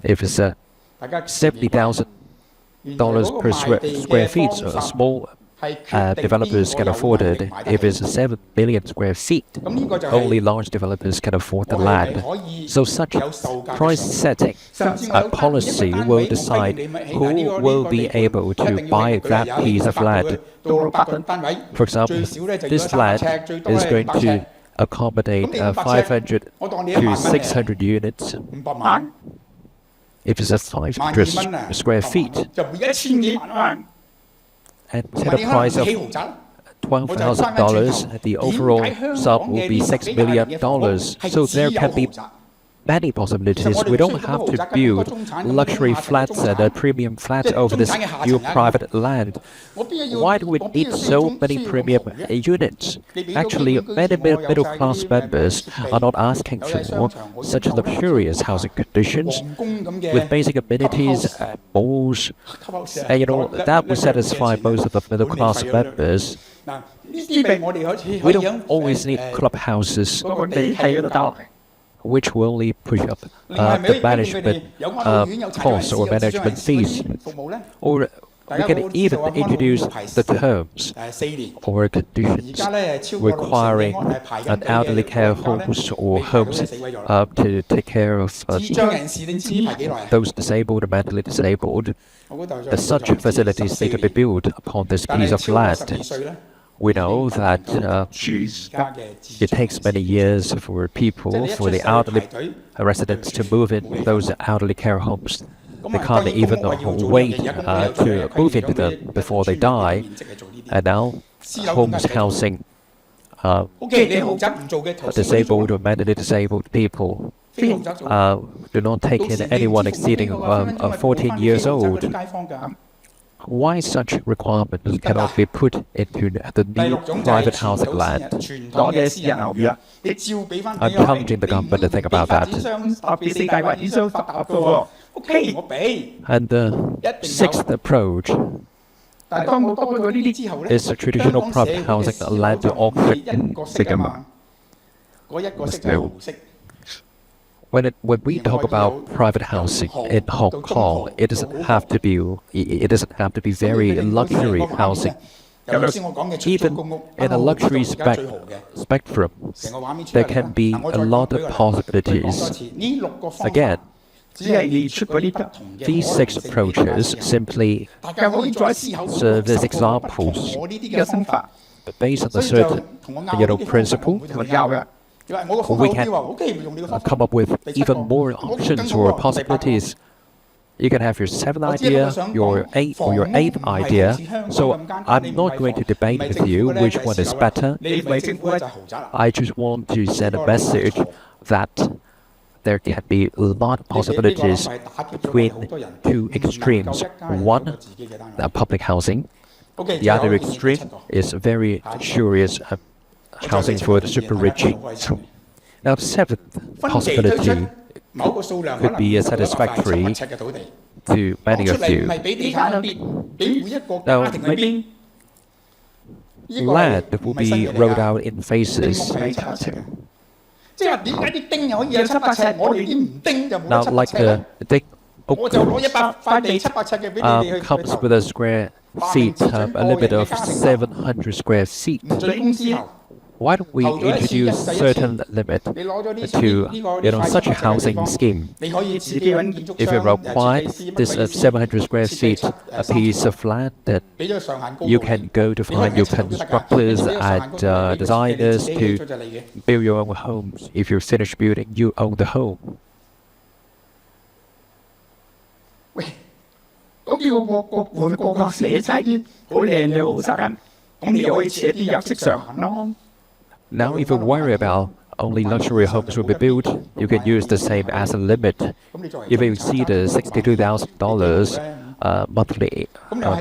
S1: If it's $70,000 per square feet, small developers can afford it. If it's 7 million square feet, only large developers can afford the land. So such price setting policy will decide who will be able to buy that piece of land. For example, this land is going to accommodate 500 to 600 units. If it's 500 square feet, and set a price of $12,000, the overall sum will be $6 million. So there can be many possibilities. We don't have to build luxury flats and premium flats over this new private land. Why do we need so many premium units? Actually, many middle-class members are not asking for such luxurious housing conditions with basic amenities and malls. And that will satisfy most of the middle-class members. We don't always need clubhouses, which will only push up the management costs or management fees. Or we can even introduce the terms or conditions requiring an elderly care homes or homes to take care of those disabled or mentally disabled. Such facilities need to be built upon this piece of land. We know that it takes many years for the elderly residents to move in those elderly care homes. They can't even wait to move into them before they die. And now, homes housing disabled or mentally disabled people do not take in anyone exceeding 14 years old. Why such requirements cannot be put into the new private housing land? I'm challenging the government to think about that. And the sixth approach is a traditional private housing land auction. When we talk about private housing in Hong Kong, it doesn't have to be very luxury housing. Even in a luxury spectrum, there can be a lot of possibilities. Again, these six approaches simply serve as examples based on a certain principle. We can come up with even more options or possibilities. You can have your seventh idea, your eighth idea. So I'm not going to debate with you which one is better. I just want to send a message that there can be a lot of possibilities between two extremes. One, public housing. The other extreme is very luxurious housing for the super rich. Now, the seventh possibility could be satisfactory to many of you. Now, land will be rolled out in phases. Now, like the oak comes with a square feet, a limit of 700 square feet. Why don't we introduce certain limit to such a housing scheme? If you require this 700 square feet a piece of land, then you can go to find your constructors and designers to build your own homes. If you finish building, you own the home. Now, if you worry about only luxury homes will be built, you can use the same as a limit. If you exceed $62,000 monthly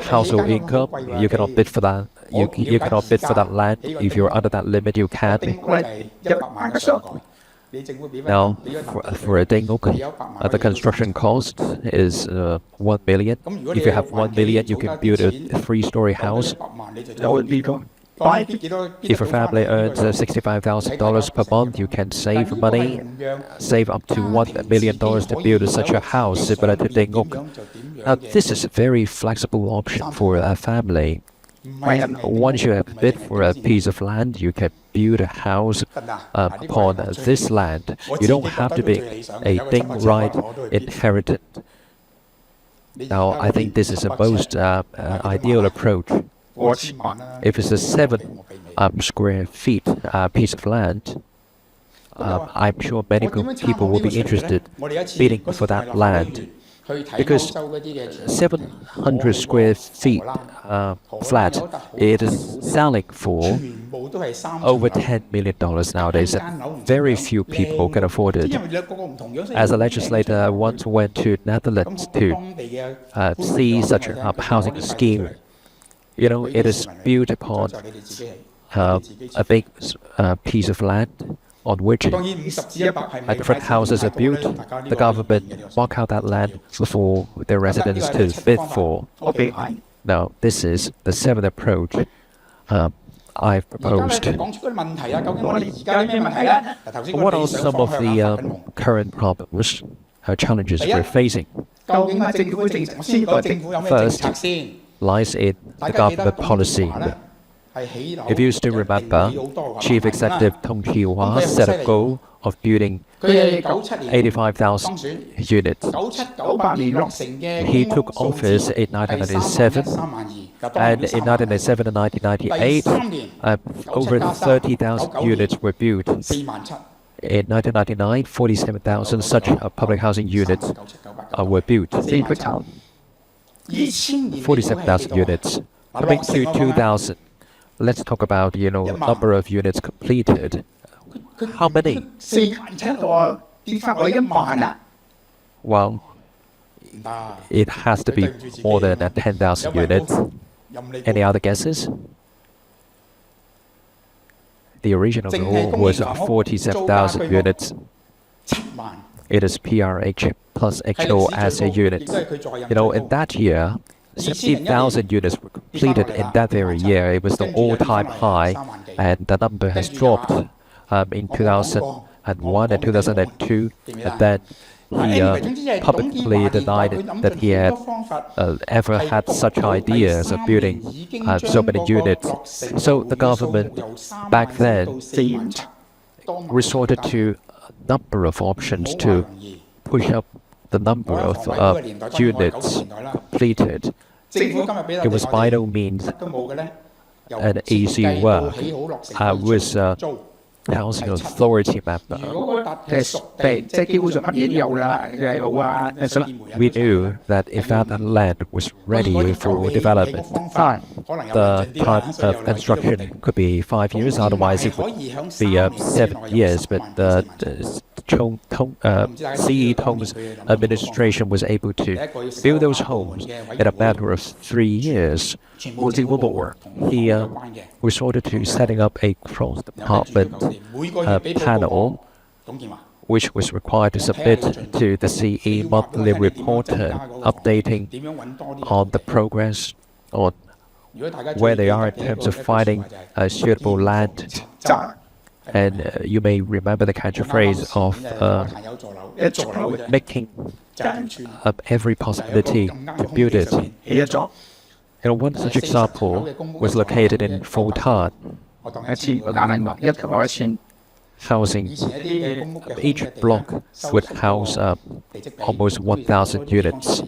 S1: household income, you cannot bid for that. You cannot bid for that land. If you're under that limit, you can. Now, for a ding oak, the construction cost is 1 million. If you have 1 million, you can build a 3-story house. If a family earns $65,000 per month, you can save money, save up to $1 million to build such a house similar to ding oak. Now, this is a very flexible option for a family. Once you have bid for a piece of land, you can build a house upon this land. You don't have to be a ding right inherited. Now, I think this is the most ideal approach. If it's a 7 square feet piece of land, I'm sure many people will be interested bidding for that land. Because 700 square feet flat, it is selling for over $10 million nowadays, and very few people can afford it. As a legislator, I once went to Netherlands to see such a housing scheme. It is built upon a big piece of land on which different houses are built. The government mark out that land for their residents to bid for. Now, this is the 7th approach I've proposed. What are some of the current problems, challenges we're facing? First, lies in the government policy. If you still remember, Chief Executive Tung Chee-hwa set a goal of building 85,000 units. He took office in 1997, and in 1997 and 1998, over 30,000 units were built. In 1999, 47,000 such public housing units were built. 47,000 units. Coming to 2000, let's talk about, number of units completed. How many? Well, it has to be more than 10,000 units. Any other guesses? The original goal was 47,000 units. It is PRH plus HO as a unit. In that year, 70,000 units were completed in that very year. It was the all-time high, and the number has dropped in 2001 and 2002. And then he publicly denied that he had ever had such ideas of building so many units. So the government back then resorted to a number of options to push up the number of units completed. It was by no means an easy work. With housing authority member.
S2: 如果嗰笪嘅熟地，即係基本上乜嘢都有啦，嘅路啊，水啦。
S1: We knew that if that land was ready for development,
S2: 啊，
S1: the time of construction could be 5 years, otherwise it would be 7 years. But the CE Tong's administration was able to build those homes in a matter of 3 years.
S2: 全部政府部門
S1: He resorted to setting up a cross-department
S2: 每個月俾報告
S1: panel
S2: 董建華。
S1: which was required to submit to the CE monthly report, updating
S2: 點樣揾多啲
S1: on the progress on
S2: 如果大家
S1: where they are in terms of finding a suitable land.
S2: 爭
S1: And you may remember the catchphrase of
S2: 限有座樓一座樓嘅
S1: making
S2: 爭村
S1: up every possibility to build it.
S2: 起一座，
S1: One such example was located in Fultan.
S2: 我當一次，我打緊話一頭攞1000。
S1: Housing
S2: 以前一啲嘅公屋嘅
S1: each block would house almost 1,000 units.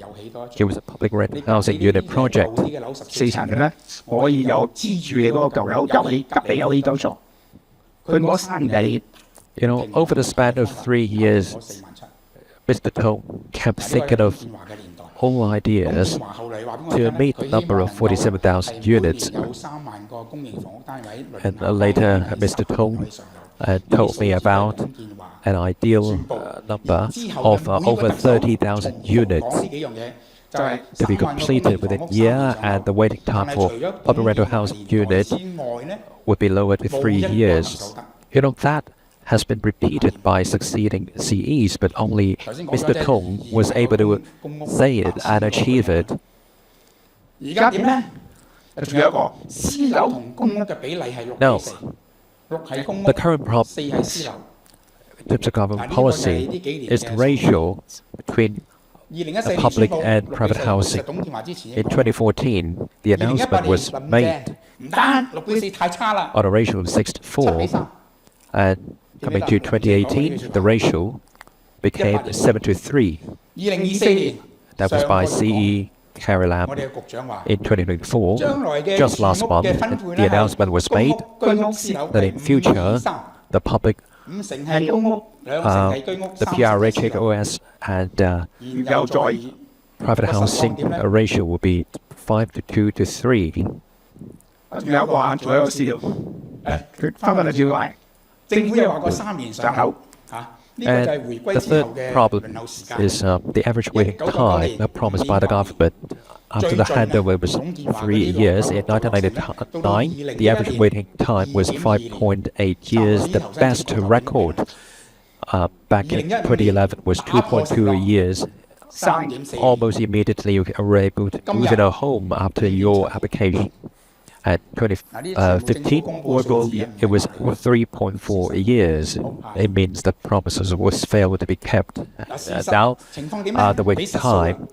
S1: It was a public rental housing unit project.
S2: 4層嘅咧，可以有支住你嗰個舊樓，隔離有呢9座。佢攞山地，
S1: Over the span of 3 years,
S2: 4萬七。
S1: Mr. Tong kept thinking of all ideas to meet the number of 47,000 units.
S2: 有3萬個公營房屋單位。
S1: And later, Mr. Tong told me about an ideal number of over 30,000 units to be completed within a year, and the waiting time for public rental housing unit would be lowered to 3 years. That has been repeated by succeeding CEs, but only Mr. Tong was able to say it and achieve it.
S2: 而家點咧？仲有一個私樓同公屋嘅比例係6
S1: No,
S2: 比4，6係公屋
S1: the current problem
S2: ，4係私樓。
S1: in terms of government policy is the ratio between
S2: 2014
S1: public and private housing.
S2: 董建華之前
S1: In 2014, the announcement was made
S2: 唔得，6比4太差啦，
S1: on a ratio of 6 to
S2: 7 比
S1: 4,
S2: 3。
S1: and coming to 2018, the ratio became 7 to 3.
S2: 2024年
S1: That was by CE Carrie
S2: 我
S1: Lam
S2: 哋嘅局長話，
S1: in 2024.
S2: 將來嘅
S1: Just last
S2: 住屋
S1: month,
S2: 嘅分配
S1: the
S2: 咧
S1: announcement was
S2: 公
S1: made
S2: 屋、居屋、私樓
S1: that in
S2: 係
S1: future,
S2: 5 3
S1: the public,
S2: 5成係公屋，2成係居屋，
S1: the
S2: 3成係私樓。
S1: PRHOS, and
S2: 然後再
S1: private housing ratio will be 5 to 2 to 3.
S2: 仲有一個啊，仲有一個資料，翻返嚟照話，政府又話過3年上樓嚇，呢個就係
S1: And
S2: 回
S1: the
S2: 歸之後
S1: third
S2: 嘅
S1: problem
S2: 輪候時間。
S1: is the average waiting time promised by the government. After the handover was 3 years, in 1999, the average waiting time was 5.8 years. The best record back in 2011 was 2.2 years.
S2: 3.4
S1: Almost immediately, you were able to move in a home after your application. At 2015, it was 3.4 years. It means the promises was failed to be kept. Now, the waiting time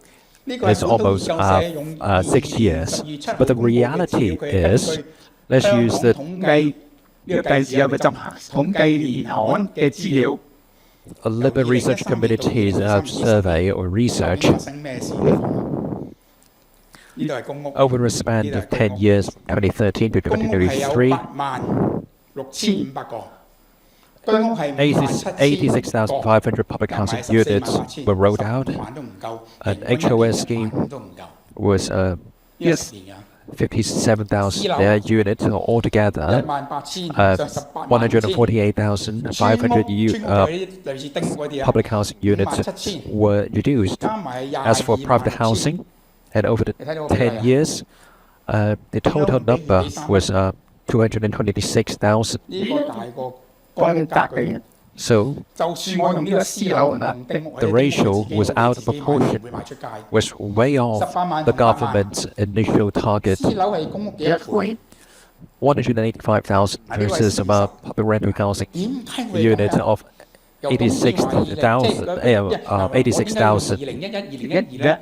S1: is almost 6 years. But the reality is, let's use the
S2: 統計呢個計時有嘅執行統計年刊嘅資料，
S1: Liberal Research Community's survey or research
S2: 發生咩事呢？呢度係公屋，
S1: over a span of 10 years, 2013 to
S2: 公屋係有
S1: 2023.
S2: 86500個，居屋係
S1: 86,500 public housing units were rolled out.
S2: 萬都唔夠，
S1: An
S2: 平均
S1: HOS
S2: 1萬
S1: scheme
S2: 都唔夠。
S1: was
S2: 10年啊，
S1: 57,000 units altogether.
S2: 18000上18萬
S1: 148,500
S2: 類似丁嗰啲啊，
S1: public housing units
S2: 57000
S1: were reduced.
S2: 加埋係
S1: As for private
S2: 22000
S1: housing, and over the 10 years, the total number was 226,000.
S2: 呢個大過關格嘅。
S1: So
S2: 就算我用呢個私樓同丁屋
S1: the ratio was out of proportion,
S2: 會賣出街。
S1: was way off the government's initial target.
S2: 私樓係公屋嘅1倍，
S1: 185,000 versus about public rental housing
S2: 點解會咁
S1: unit
S2: 樣？
S1: of 86,000. 86,000.
S2: 2011、2012咧，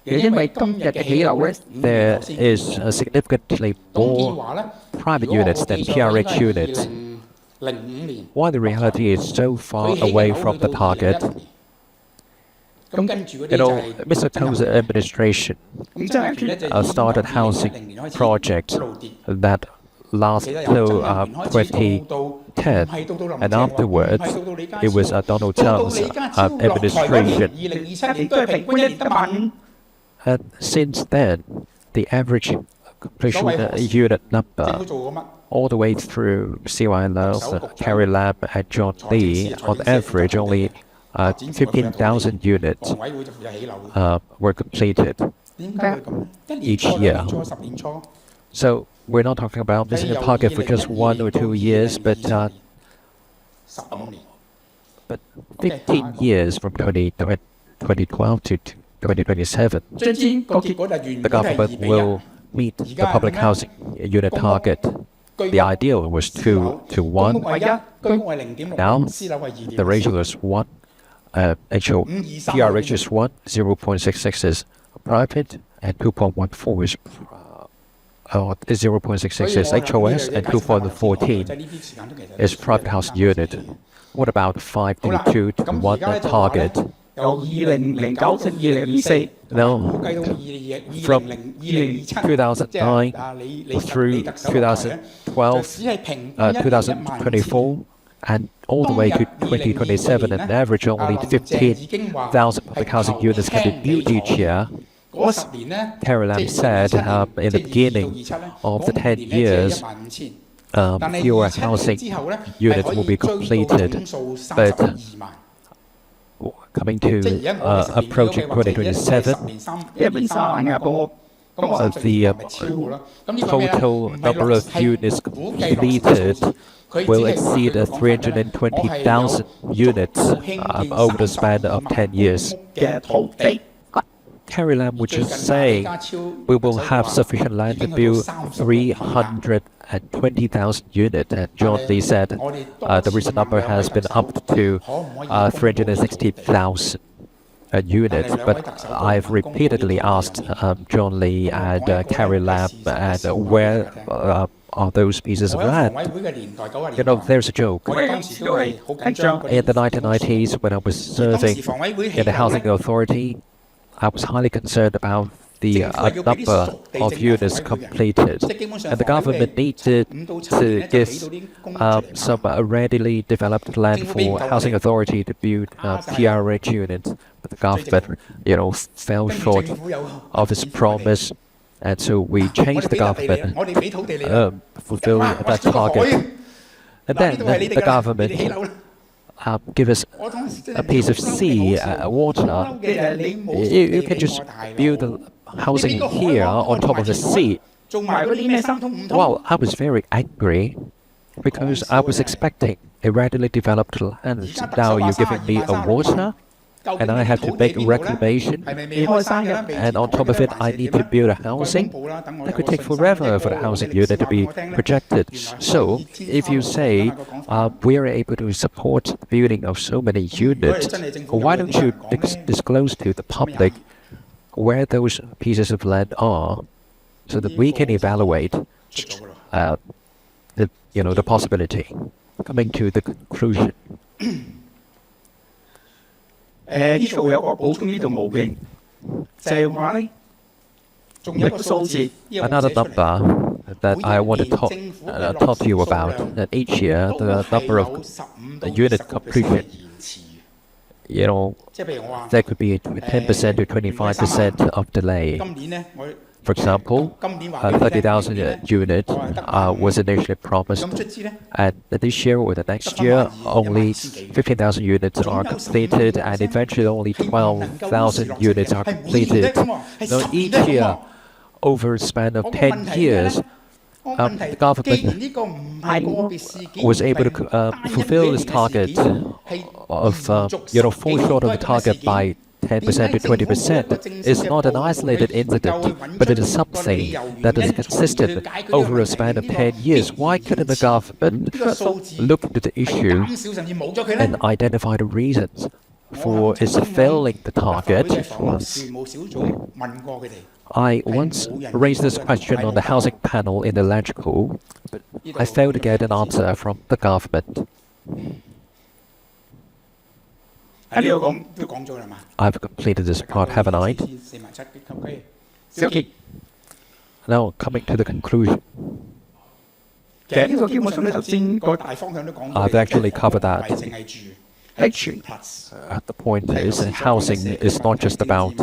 S2: 因為今日嘅起樓咧，
S1: There is significantly
S2: 董建
S1: more
S2: 華咧
S1: private units than PRH units.
S2: 2005年，
S1: Why the reality is so far away from the target?
S2: 咁跟住嗰啲就係
S1: Mr. Tong's administration
S2: 咁真係咧就
S1: started housing projects that last
S4: 其實由
S1: till
S4: 曾蔭權開始到
S1: 2010,
S4: 唔係到林
S1: and
S4: 鄭喎，唔
S1: afterwards
S4: 係到李家
S1: it was
S4: 超，
S1: Donald
S4: 到
S1: Trump's
S4: 李家超落台嗰年
S1: administration.
S4: 2027年都係平均一年得15000。
S1: And since then, the average completion unit
S4: 政
S1: number
S4: 府做過乜？
S1: all the way through C.Y. Love, Carrie Lam, and John Lee, on average, only 15,000 units
S4: 房委會就負責起樓嘅。
S1: were completed
S4: 點解會咁呢？一年
S1: each
S4: 初、兩年
S1: year.
S4: 初、10年初，
S1: So we're not talking about missing a target for just 1 or 2 years, but
S4: 15年。
S1: 15 years from 2012 to 2027.
S4: 將之個結果就係原
S1: The
S4: 本係
S1: government
S4: 2:1。
S1: will meet the public housing unit target.
S4: 居
S1: The
S4: 屋
S1: ideal was 2 to
S4: 公屋
S1: 1.
S4: 係1，居屋係0.6，
S1: Now
S4: 私樓係
S1: the
S4: 2.4。
S1: ratio is 1. PRH is 1, 0.66 is private, and 2.14 is 0.66 is HOS, and 2.14 is private housing unit. What about 5 to 2 to 1 target?
S4: 由2009至2024，
S1: Now,
S4: 估計到
S1: from
S4: 2027，
S1: 2009 through
S4: 特首落台咧，就
S1: 2012,
S4: 只係平均1年
S1: 2024, and all the way to 2027, an average only 15,000 public housing units can be built each year.
S4: 嗰10年咧，
S1: Carrie Lam
S4: 即係
S1: said in the
S4: 即係
S1: beginning
S4: 22到27咧，
S1: of the 10
S4: 嗰5年咧只
S1: years,
S4: 係15000， 但係
S1: fewer
S4: 27年
S1: housing
S4: 之後咧，
S1: units
S4: 係可
S1: will be
S4: 以追到
S1: completed,
S4: 總數
S1: but
S4: 32萬。
S1: coming
S4: 即係
S1: to
S4: 而家我哋10年
S1: approaching
S4: 嘅話，即係一
S1: 2027,
S4: 10年3萬嘅公屋，咁我30年咪超過咯。咁呢個咩咧？
S1: total
S4: 唔係
S1: number
S4: 落
S1: of
S4: 係
S1: units
S4: 估計落實嘅
S1: completed
S4: 數字，佢
S1: will
S4: 只係話
S1: exceed
S4: 佢講法咧，我係有
S1: 320,000 units
S4: 興建
S1: over the span of 10 years.
S4: 嘅土地。
S1: Carrie Lam was
S4: 最
S1: just
S4: 近啊，李
S1: saying
S4: 家超
S1: we
S4: 特
S1: will
S4: 首
S1: have
S4: 話
S1: sufficient
S4: 已
S1: land
S4: 經
S1: to
S4: 去到
S1: build 320,000 units, and John Lee said the recent number has been up to 360,000 units. But I've repeatedly asked John Lee and Carrie Lam and where are those pieces of
S4: 我喺房
S1: land?
S4: 委會嘅年代90
S1: You
S4: 年
S1: know,
S4: 代，
S1: there's a joke.
S4: 我哋當時都係好緊張。
S1: In the 1990s, when I was
S4: 當
S1: serving
S4: 時房委會
S1: in
S4: 起
S1: the
S4: 樓
S1: housing
S4: 咧，
S1: authority, I was highly concerned about the
S4: 政府係要俾啲
S1: number
S4: 熟地
S1: of
S4: 政嘅
S1: units
S4: 房委會嘅，
S1: completed.
S4: 即係基本上
S1: And the
S4: 房委會
S1: government needed
S4: 5到7
S1: to
S4: 年咧就
S1: give
S4: 起到啲公屋出嚟
S1: some readily developed land
S4: 政府俾唔
S1: for
S4: 夠
S1: housing
S4: 我哋。
S1: authority to build PRH units. But the government, fell
S4: 跟住
S1: short
S4: 政府有
S1: of its
S4: 錢俾我哋
S1: promise, and so we
S4: 我
S1: changed
S4: 哋
S1: the
S4: 俾笪地你啦，
S1: government
S4: 我哋俾土地你啦。
S1: fulfill
S4: 哇！我
S1: that
S4: 出個海
S1: target.
S4: 啊！
S1: And
S4: 嗱，呢
S1: then
S4: 度係你哋
S1: the
S4: 㗎啦，你哋起
S1: government
S4: 樓啦。
S1: give us
S4: 我當時真
S1: a
S4: 係
S1: piece of
S4: 好嬲
S1: sea,
S4: 嘅，好笑。
S1: water.
S4: 好嬲嘅就係你冇
S1: You
S4: 土
S1: can
S4: 地
S1: just
S4: 俾我，大佬。
S1: build the housing here on top of the sea.
S4: 做埋嗰啲咩三通五通。
S1: Well, I was very angry because I was expecting a readily developed land. Now you're giving me a water, and I have to make reclamation,
S4: 係咪未開山嘅啦？未
S1: and on top of it, I need to build a housing. That could take forever for the housing unit to be projected. So, if you say we are able to support the building of so many units, why don't you disclose to the public where those pieces of land are, so that we can evaluate the possibility. Coming to the conclusion.
S4: 呢度有個補充，呢度冇嘅，就係話咧，仲有一個數字，
S1: Another number that I want to talk to you about, that each year the number of unit completion,
S4: 即係譬如我話，
S1: there could be 10% to 25% of delay.
S4: 今年咧我
S1: For example,
S4: 今年話俾你聽
S1: 30,000 units was initially promised,
S4: 咁出資咧，
S1: and this year or the next year, only 15,000 units are completed, and eventually only 12,000 units are completed. Now, each year, over a span of 10 years,
S4: 我問題
S1: the government
S4: 既然呢個唔係個別事件
S1: was able to fulfill this target of, fall short of the target by 10% to 20%. It's not an isolated incident, but it is something that is consistent over a span of 10 years. Why couldn't the government look into the issue
S4: 減少甚至冇咗佢咧
S1: and？identify the reasons for its failing the
S4: 立法會嘅
S1: target?
S4: 房屋事務小組問過佢哋，
S1: I once raised this question on the housing panel in the electrical, but I failed to get an answer from the government.
S4: 喺呢度講都講咗啦嘛。
S1: I've completed this part, haven't I?
S4: 47000級，小傑
S1: Now, coming to the conclusion.
S4: 其實呢個基本上咧，頭先個大方向都講過。
S1: I've actually covered that.
S4: 唔係淨係住，係全 plus。The
S1: point is, housing is not just about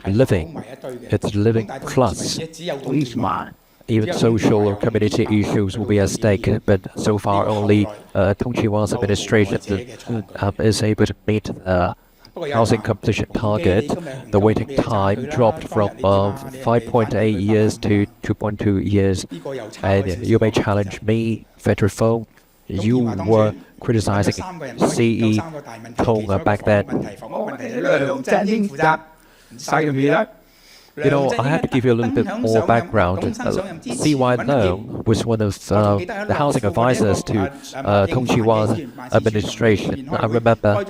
S1: living; it's living plus.
S4: 只有董事話。
S1: Even social or community issues will be at stake, but so far only Tong Chi-wan's administration is able to meet the housing completion target. The waiting time dropped from 5.8 years to 2.2 years. And you may challenge me, Frederick Fung. You were criticizing CE Tong back then. You know, I have to give you a little bit more background. C.Y. Leung was one of the housing advisors to Tong Chi-wan's administration. I remember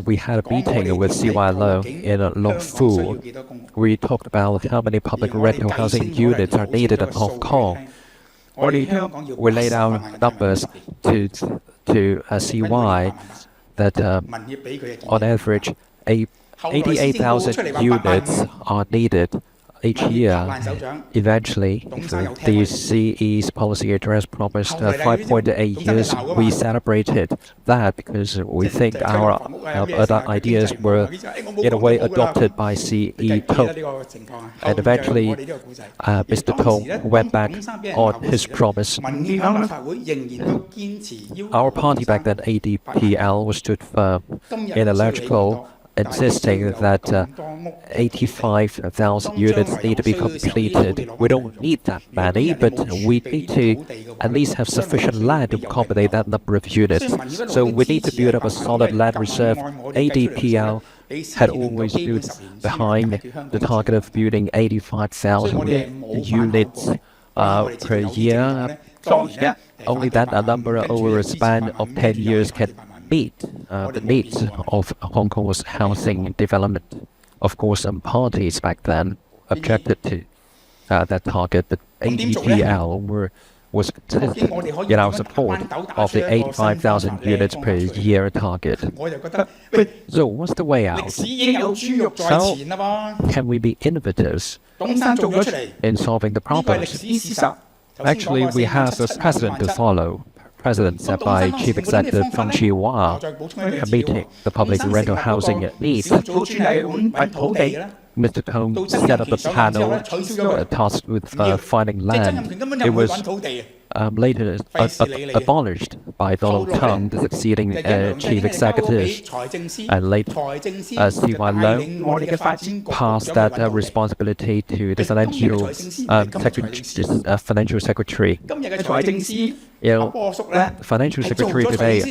S1: we had a meeting with C.Y. Leung in Long Fu. We talked about how many public rental housing units are needed in Hong Kong. We laid out numbers to C.Y. that on average, 88,000 units are needed each year. Eventually, the CE's policy address promised 5.8 years. We celebrated that because we think our other ideas were, in a way, adopted by CE Tong. And eventually, Mr. Tong went back on his promise. Our party back then, ADPL, stood firm in electrical, insisting that 85,000 units need to be completed. We don't need that many, but we need to at least have sufficient land to accommodate that number of units. So we need to build up a solid land reserve. ADPL had always stood behind the target of building 85,000 units per year. Only that number over a span of 10 years can meet the needs of Hong Kong's housing development. Of course, some parties back then objected to that target, but ADPL was consistent in our support of the 85,000 units per year target. So what's the way out? How can we be innovators in solving the problems? Actually, we have a precedent to follow. Precedent set by Chief Executive Fung Chi-wa, meeting the public rental housing needs. Mr. Tong set up a panel tasked with finding land. It was later abolished by Donald Trump, the succeeding chief executive, and later C.Y. Leung passed that responsibility to the financial secretary. You know, financial secretary today,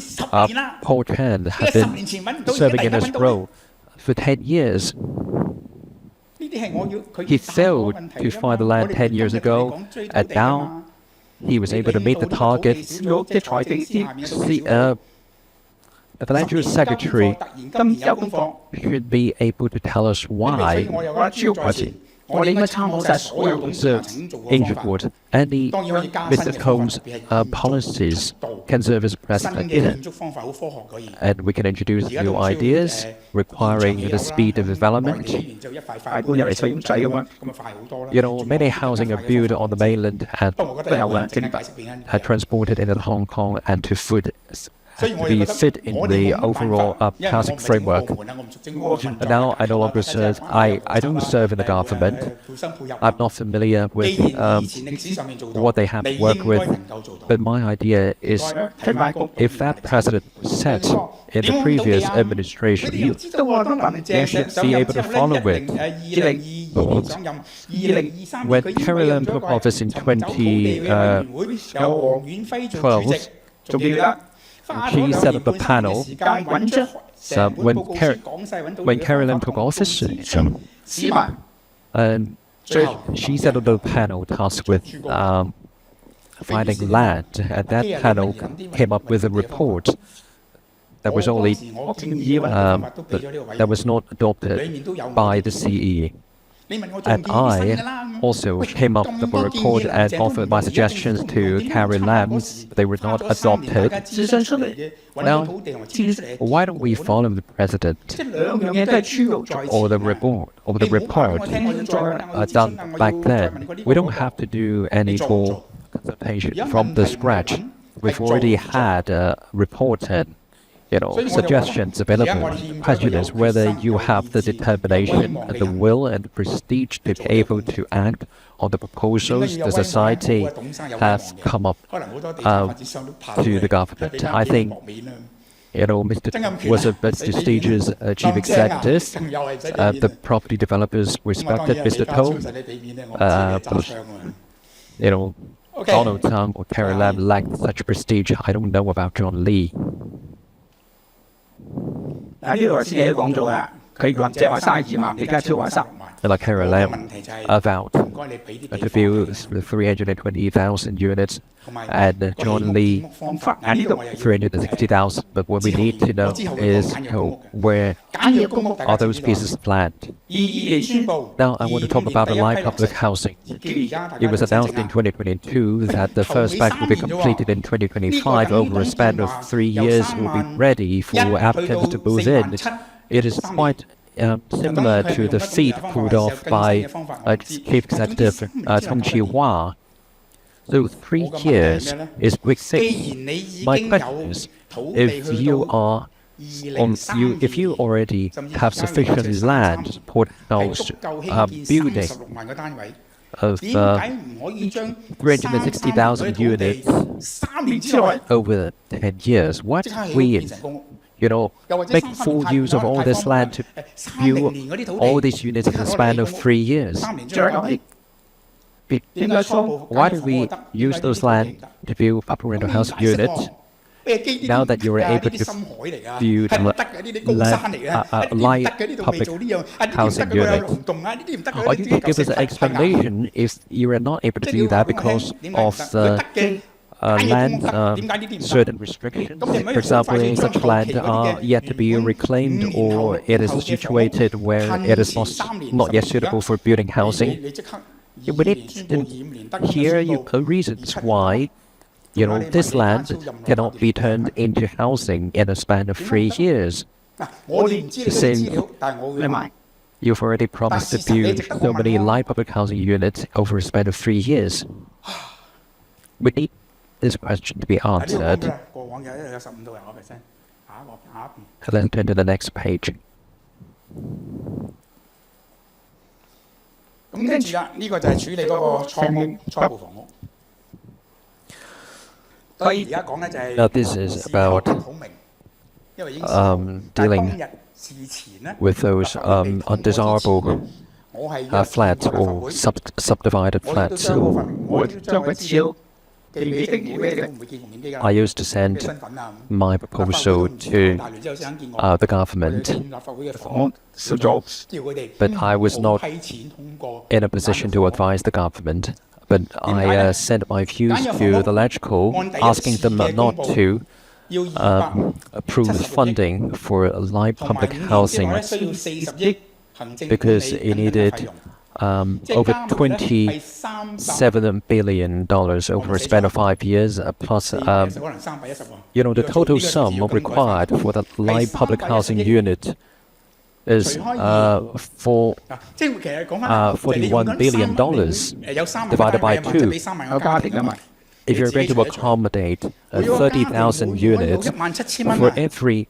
S1: Paul Chan, has been serving in this role for 10 years. He failed to find the land 10 years ago, and now he was able to meet the target. The financial secretary should be able to tell us why. So, in short, any Mr. Tong's policies can serve as a precedent, and we can introduce new ideas requiring the speed of development. You know, many housing are built on the mainland and are transported into Hong Kong and to be fit in the overall housing framework. Now I no longer serve. I don't serve in the government. I'm not familiar with what they have to work with. But my idea is, if that precedent was set in the previous administration, they should be able to follow it. When Carrie Lam took office in 2012, she set up a panel. So when Carrie Lam took office, she set up a panel tasked with finding land, and that panel came up with a report that was only that was not adopted by the CE. And I also came up with a report and offered my suggestions to Carrie Lam. They were not adopted.
S4: 諮詢出嚟嘅，揾到土地同埋資料出嚟，
S1: Why don't we follow the president
S4: 即係兩樣嘢都係豬肉在前
S1: or the report done back then? We don't have to do any full consultation from the scratch. We've already had a report and suggestions available. The question is whether you have the determination and the will and the prestige to be able to act on the proposals the society has come up to the government. I think, Mr. was a prestigious chief executive. The property developers respected Mr. To. Donald Trump or Carrie Lam lacked such prestige. I don't know about John Lee.
S4: 呢度先你都講咗啦，佢話即係話32萬，你而家超話36萬。
S1: Like Carrie Lam about to build 320,000 units and John Lee 360,000. But what we need to know is where are those pieces of land? Now I want to talk about the light public housing. It was announced in 2022 that the first batch will be completed in 2025. Over a span of 3 years, it will be ready for applicants to move in. It is quite similar to the feat pulled off by Chief Executive Tong Chi-hwa. So 3 years is quick fix. My question is, if you already have sufficient land to support house building of 360,000 units over 10 years, what means make full use of all this land to build all these units in the span of 3 years? Why do we use those land to build public rental house units now that you are able to build light public housing units? Or you can give us an explanation if you are not able to do that because of the land certain restrictions. For example, such land are yet to be reclaimed or it is situated where it is not yet suitable for building housing. We need to hear your reasons why this land cannot be turned into housing in a span of 3 years. You've already promised to build so many light public housing units over a span of 3 years. We need this question to be answered. Let's turn to the next page.
S2: 咁跟住啦，呢個就係處理嗰個初步房屋。當然而家講咧就係
S1: Now this is about
S2: 好明，因為已經dealing
S1: with those undesirable flats or subdivided flats. I used to send my proposal to the government, but I was not in a position to advise the government. But I sent my views to the Electrical, asking them not to approve funding for light public housing because it needed over $27 billion over a span of 5 years, plus the total sum required for the light public housing unit is $41 billion divided by 2. If you're going to accommodate 30,000 units for every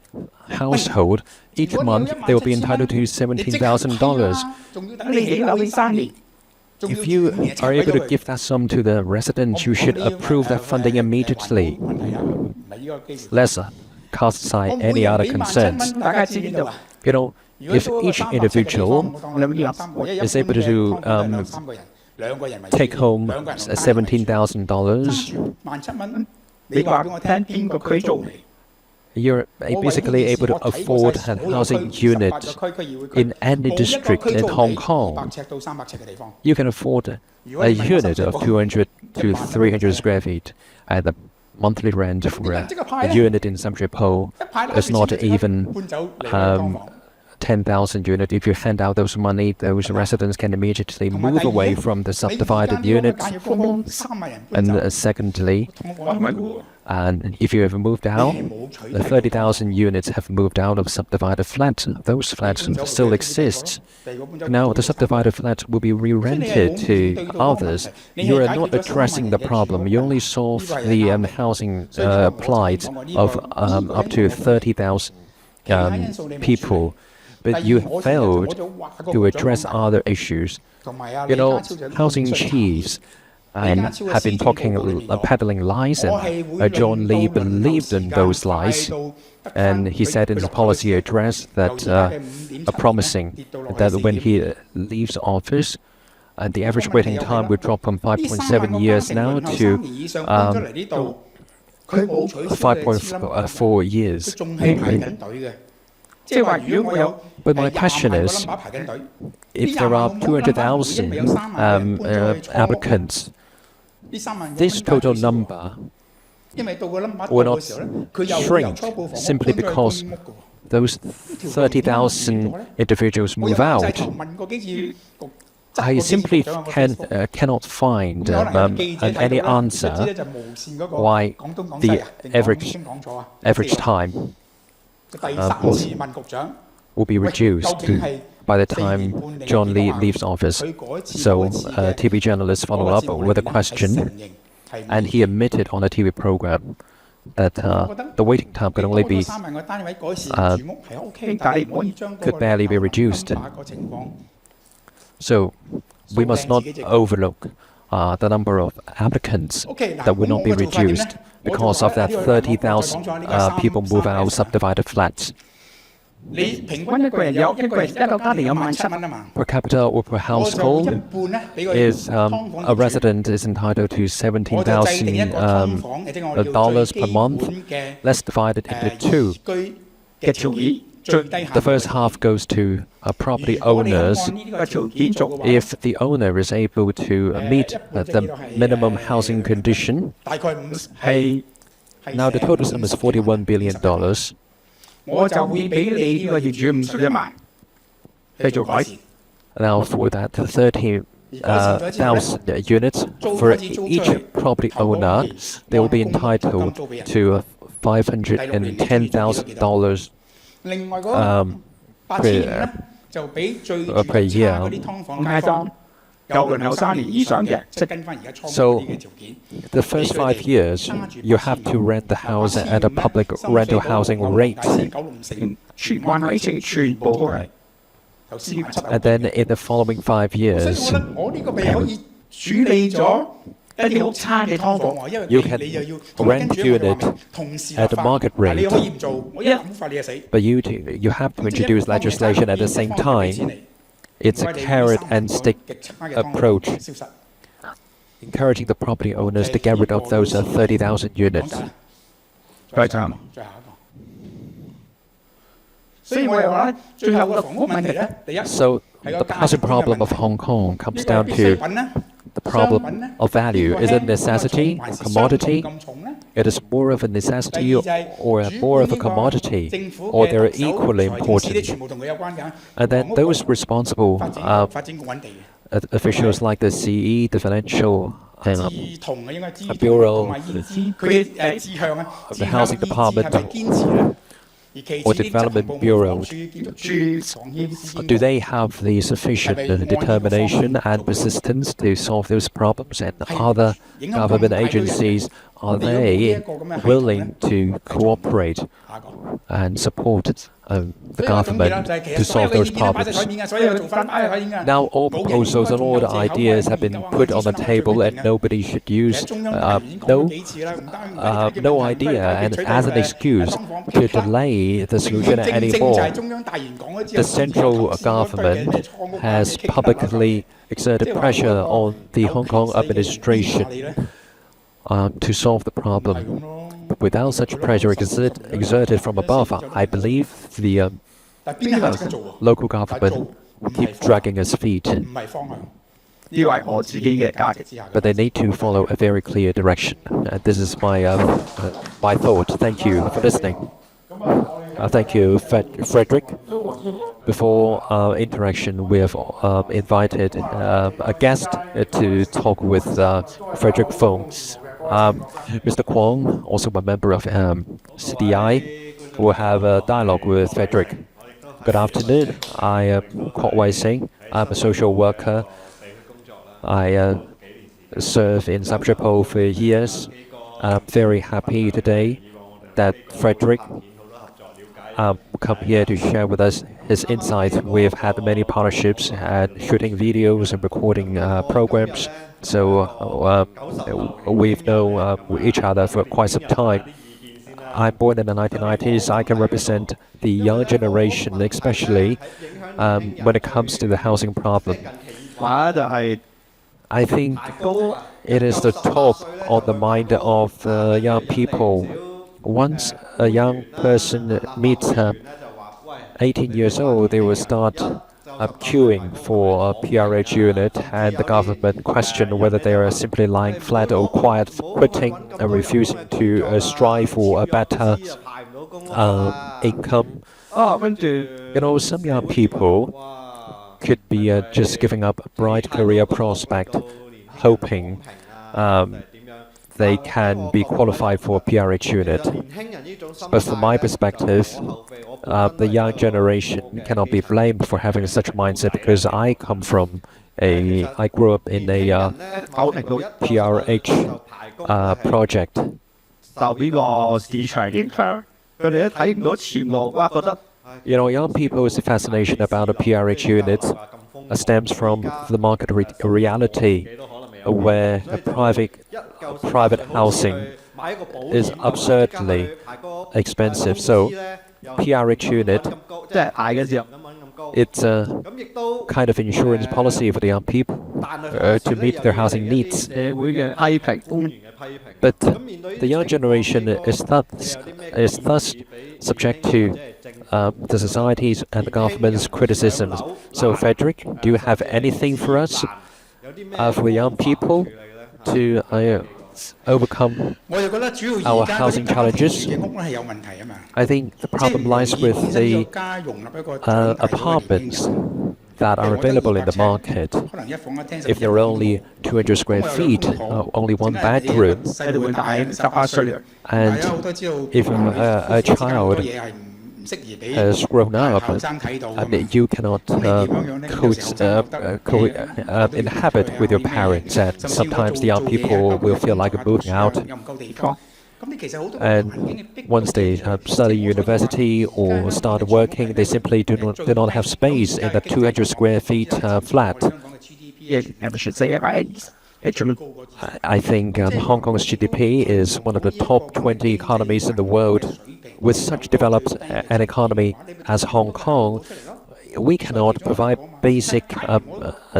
S1: household, each month they will be entitled to $17,000. If you are able to give that sum to the residents, you should approve that funding immediately. Let's cast aside any other concerns. If each individual is able to take home $17,000, you're basically able to afford a housing unit in any district in Hong Kong. You can afford a unit of 200 to 300 square feet, and the monthly rent for a unit in Sam Shui Po is not even 10,000 units. If you hand out those money, those residents can immediately move away from the subdivided units. And secondly, and if you have moved out, the 30,000 units have moved out of subdivided flats. Those flats still exist. Now the subdivided flats will be re-rented to others. You are not addressing the problem. You only solve the housing plight of up to 30,000 people. But you failed to address other issues. Housing chiefs have been peddling lies, and John Lee believed in those lies. And he said in his policy address that promising that when he leaves office, the average waiting time would drop from 5.7 years now to 5.4 years. But my question is, if there are 200,000 applicants, this total number will not shrink simply because those 30,000 individuals move out. I simply cannot find any answer why the average time will be reduced by the time John Lee leaves office. So TV journalists followed up with a question, and he admitted on a TV program that the waiting time could only be could barely be reduced. So we must not overlook the number of applicants that will not be reduced because of that 30,000 people move out subdivided flats. Per capita or per household, is a resident is entitled to $17,000 per month. Let's divide it into two. The first half goes to property owners. If the owner is able to meet the minimum housing condition, now the total sum is $41 billion. Now for that 30,000 units, for each property owner, they will be entitled to $510,000 per year. So the first 5 years, you have to rent the house at a public rental housing rate. And then in the following 5 years, you can rent unit at the market rate. But you have to introduce legislation at the same time. It's a carrot and stick approach, encouraging the property owners to get rid of those 30,000 units. So the housing problem of Hong Kong comes down to the problem of value. Is it a necessity, commodity? It is more of a necessity or more of a commodity, or they're equally important. And then those responsible officials like the CE, the Financial Bureau, the Housing Department, or Development Bureau, do they have the sufficient determination and persistence to solve those problems? And other government agencies, are they willing to cooperate and support the government to solve those problems? Now all proposals and all the ideas have been put on the table, and nobody should use no idea and as an excuse to delay the solution anymore. The central government has publicly exerted pressure on the Hong Kong administration to solve the problem. But without such pressure exerted from above, I believe the local government will keep dragging its feet. But they need to follow a very clear direction. This is my thought. Thank you for listening. Thank you, Frederick. Before our interaction, we have invited a guest to talk with Frederick Fung. Mr. Kwong, also a member of CDI, will have a dialogue with Frederick. Good afternoon. I am Kwok Wai Sing. I'm a social worker. I served in Samchepo for years. I'm very happy today that Frederick come here to share with us his insights. We've had many partnerships and shooting videos and recording programs. So we've known each other for quite some time. I'm born in the 1990s. I can represent the young generation, especially when it comes to the housing problem. I think it is the top on the mind of young people. Once a young person meets 18 years old, they will start queuing for a PRH unit, and the government question whether they are simply lying flat or quiet, quitting and refusing to strive for a better income. Some young people could be just giving up a bright career prospect, hoping they can be qualified for a PRH unit. But from my perspective, the young generation cannot be blamed for having such a mindset, because I grew up in a PRH project. Young people's fascination about a PRH unit stems from the market reality, where private housing is absurdly expensive. So PRH unit, it's a kind of insurance policy for the young people to meet their housing needs. But the young generation is thus subject to the society's and the government's criticisms. So Frederick, do you have anything for us, for young people, to overcome our housing challenges? I think the problem lies with the apartments that are available in the market. If there are only 200 square feet, only one bedroom, and if a child has grown up, and you cannot inhabit with your parents, and sometimes the young people will feel like moving out. And once they study university or start working, they simply do not have space in the 200 square feet flat. I think Hong Kong's GDP is one of the top 20 economies in the world. With such developed an economy as Hong Kong, we cannot provide basic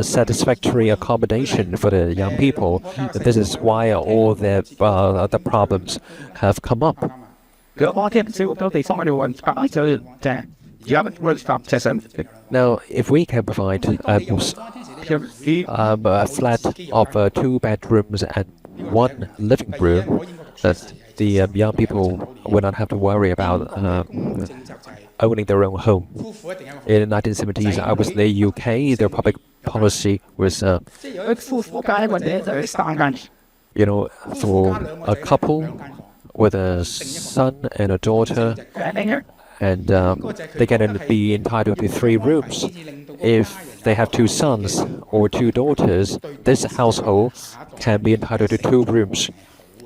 S1: satisfactory accommodation for the young people. This is why all the problems have come up. Now, if we can provide a flat of 2 bedrooms and 1 living room, the young people will not have to worry about owning their own home. In the 1970s, I was in the UK. Their public policy was, for a couple with a son and a daughter, and they can be entitled to 3 rooms. If they have 2 sons or 2 daughters, this household can be entitled to 2 rooms.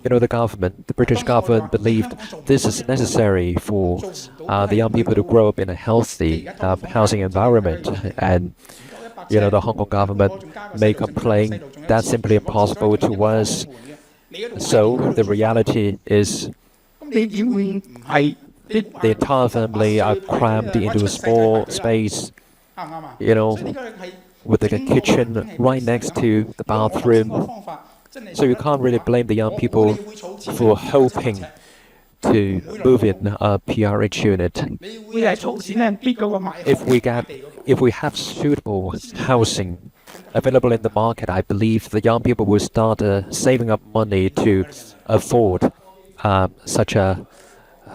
S1: The British government believed this is necessary for the young people to grow up in a healthy housing environment. And, the Hong Kong government may complain that's simply impossible to us. So the reality is the entire family are crammed into a small space, with the kitchen right next to the bathroom. So you can't really blame the young people for hoping to move in a PRH unit. If we have suitable housing available in the market, I believe the young people will start saving up money to afford such a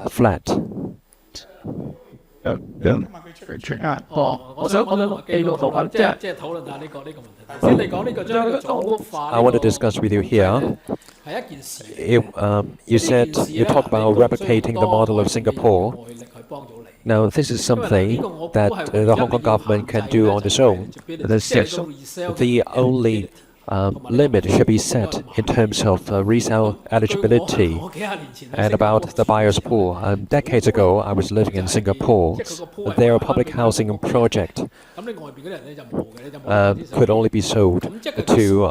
S1: flat.
S4: 我想記錄同埋
S1: I want to discuss with you here. You said you talked about replicating the model of Singapore. Now, this is something that the Hong Kong government can do on its own. The only limit should be set in terms of resale eligibility and about the buyer's pool. Decades ago, I was living in Singapore. Their public housing project could only be sold to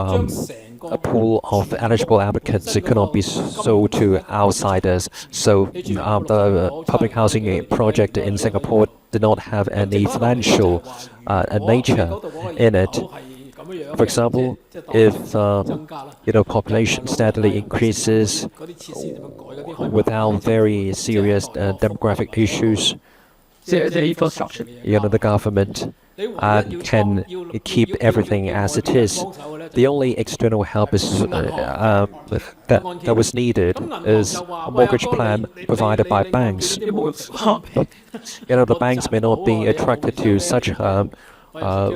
S1: a pool of eligible applicants. It could not be sold to outsiders. So the public housing project in Singapore did not have any financial nature in it. For example, if population steadily increases without very serious demographic issues, the government can keep everything as it is. The only external help is that was needed is a mortgage plan provided by banks. The banks may not be attracted to such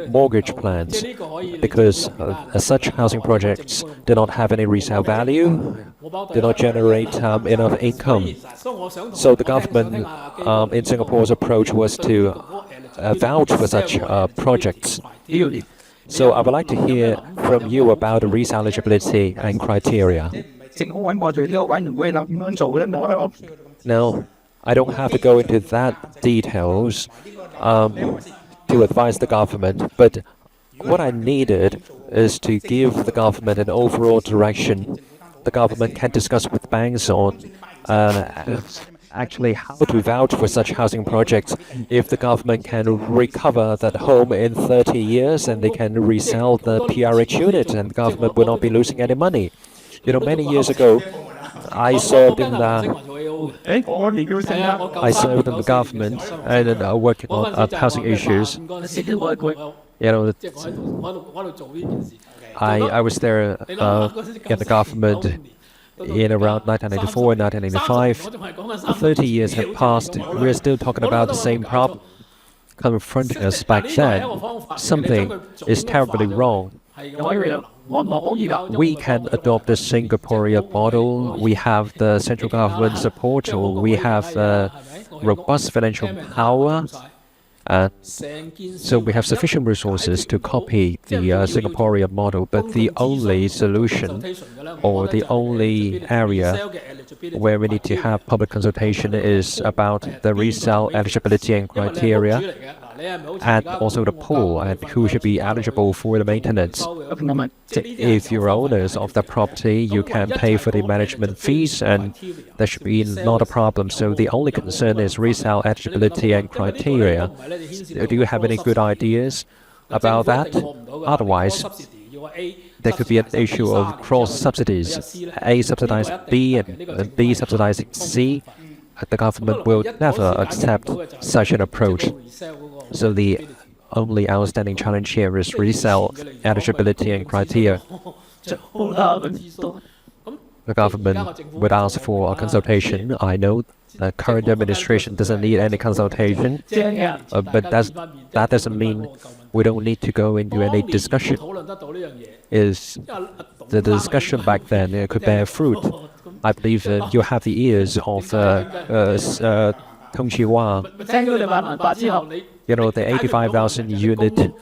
S1: mortgage plans because such housing projects do not have any resale value, do not generate enough income. So the government in Singapore's approach was to vouch for such projects. So I would like to hear from you about the resale eligibility and criteria. Now, I don't have to go into that details to advise the government, but what I needed is to give the government an overall direction. The government can discuss with banks on actually how to vouch for such housing projects. If the government can recover that home in 30 years and they can resell the PRH unit, and the government will not be losing any money. Many years ago, I served in the government and working on housing issues. I was there in the government in around 1994 and 1995. 30 years have passed. We're still talking about the same problem confronting us back then. Something is terribly wrong. We can adopt the Singaporean model. We have the central government support, or we have robust financial power. So we have sufficient resources to copy the Singaporean model, but the only solution or the only area where we need to have public consultation is about the resale eligibility and criteria, and also the pool and who should be eligible for the maintenance. If you're owners of the property, you can pay for the management fees, and that should be not a problem. So the only concern is resale eligibility and criteria. Do you have any good ideas about that? Otherwise, there could be an issue of cross subsidies. A subsidized B and B subsidizing C. The government will never accept such an approach. So the only outstanding challenge here is resale eligibility and criteria. The government would ask for a consultation. I know the current administration doesn't need any consultation, but that doesn't mean we don't need to go into any discussion. Is the discussion back then could bear fruit? I believe you have the ears of Tung Chi Wah. The 85,000 unit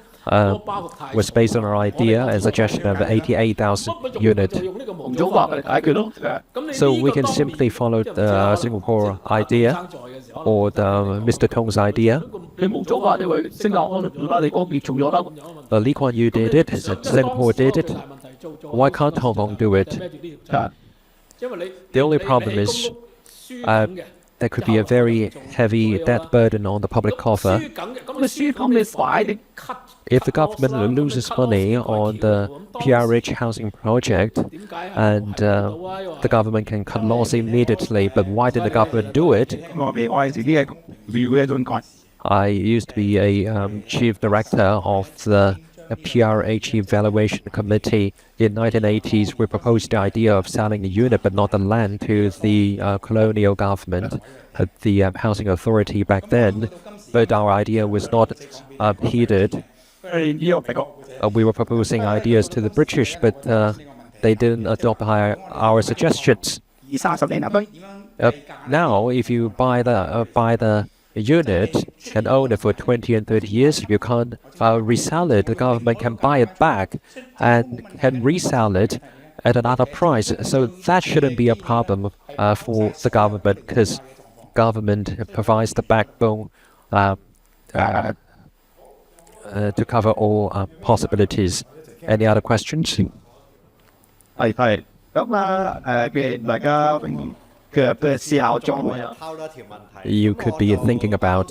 S1: was based on our idea and suggestion of 88,000 unit. So we can simply follow the Singapore idea or Mr. Tong's idea. Lee Kuan Yew did it, Singapore did it. Why can't Hong Kong do it? The only problem is there could be a very heavy debt burden on the public coffer. If the government loses money on the PRH housing project, and the government can cut loss immediately, but why did the government do it? I used to be a chief director of the PRH Evaluation Committee. In 1980s, we proposed the idea of selling the unit but not the land to the colonial government, the housing authority back then. but our idea was not heeded. We were proposing ideas to the British, but they didn't adopt our suggestions. Now, if you buy the unit and own it for 20 and 30 years, if you can't resell it, the government can buy it back and can resell it at another price. So that shouldn't be a problem for the government, because government provides the backbone to cover all possibilities. Any other questions? You could be thinking about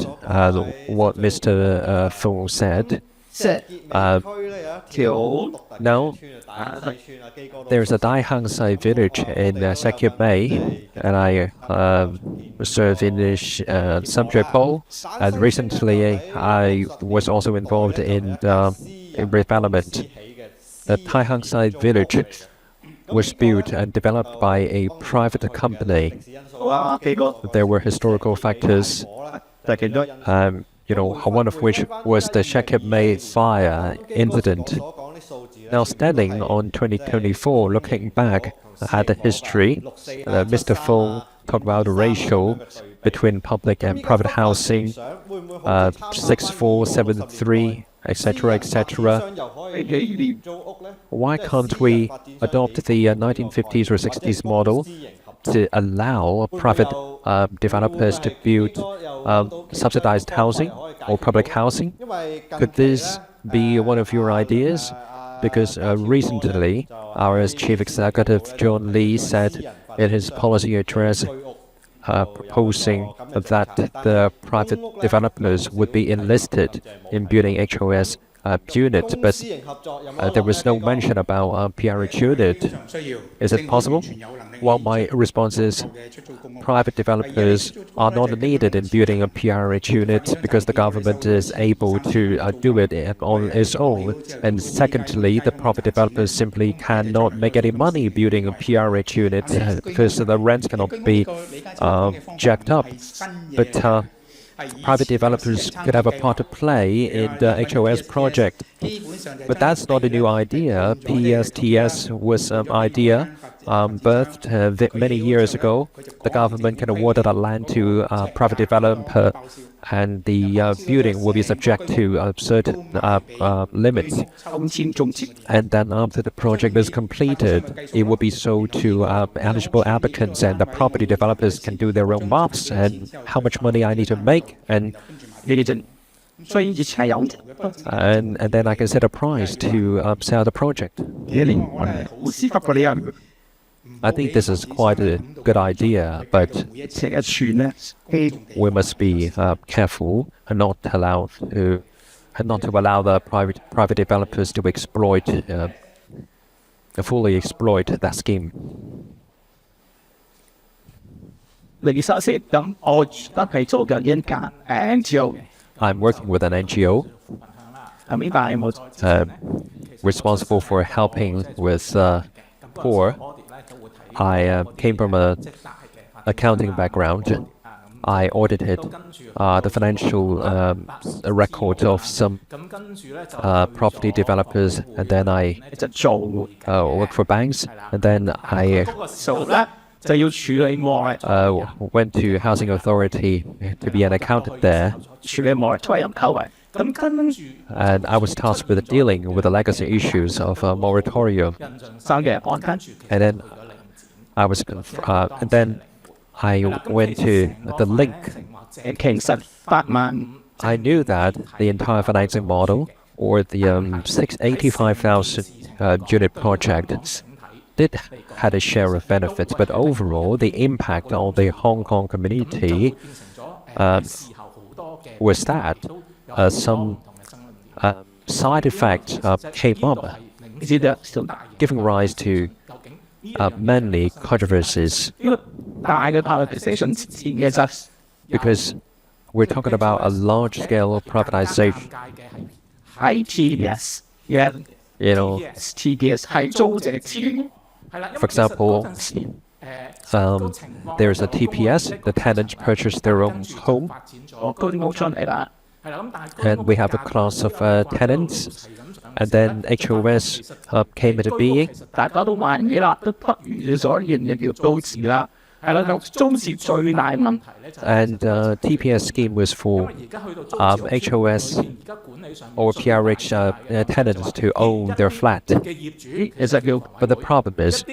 S1: what Mr. Fung said. Now, there's a Dai Hang Sai village in Sakya Bay, and I serve in the Samjue, and recently I was also involved in redevelopment. The Dai Hang Sai village was built and developed by a private company. There were historical factors, one of which was the Shakib May fire incident. Now, standing on 2024, looking back at the history, Mr. Fung talked about the ratio between public and private housing, 6:4, 7:3, etc. Why can't we adopt the 1950s or 60s model to allow private developers to build subsidized housing or public housing? Could this be one of your ideas? Because recently, our Chief Executive John Lee said in his policy address proposing that the private developers would be enlisted in building HOS unit, but there was no mention about PRH unit. Is it possible? Well, my response is private developers are not needed in building a PRH unit because the government is able to do it on its own. And secondly, the private developers simply cannot make any money building a PRH unit because the rent cannot be jacked up. But private developers could have a part to play in the HOS project. But that's not a new idea. PSTS was an idea birthed many years ago. The government can award that land to a private developer, and the building will be subject to certain limits. And then after the project is completed, it will be sold to eligible applicants, and the property developers can do their own maths and how much money I need to make, and then I can set a price to sell the project. I think this is quite a good idea, but we must be careful and not to allow the private developers to fully exploit that scheme. I'm working with an NGO responsible for helping with poor. I came from an accounting background. I audited the financial records of some property developers, and then I worked for banks, and then I went to Housing Authority to be an accountant there. And I was tasked with dealing with the legacy issues of a moratorium. And then I went to the link. I knew that the entire financing model, or the 85,000 unit project, did had a share of benefits, but overall the impact on the Hong Kong community was that some side effects came up, giving rise to many controversies. Because we're talking about a large-scale privatization. For example, there's a TPS, the tenants purchase their own home,
S4: 居屋出嚟啦。
S1: and we have a class of tenants, and then HOS came into being.
S4: 大家都買起啦，都不如你所願嘅叫租置啦。係啦，咁租置最大問題咧就
S1: And TPS scheme was for HOS or PRH tenants to own their flat.
S4: 其實叫
S1: But the problem is,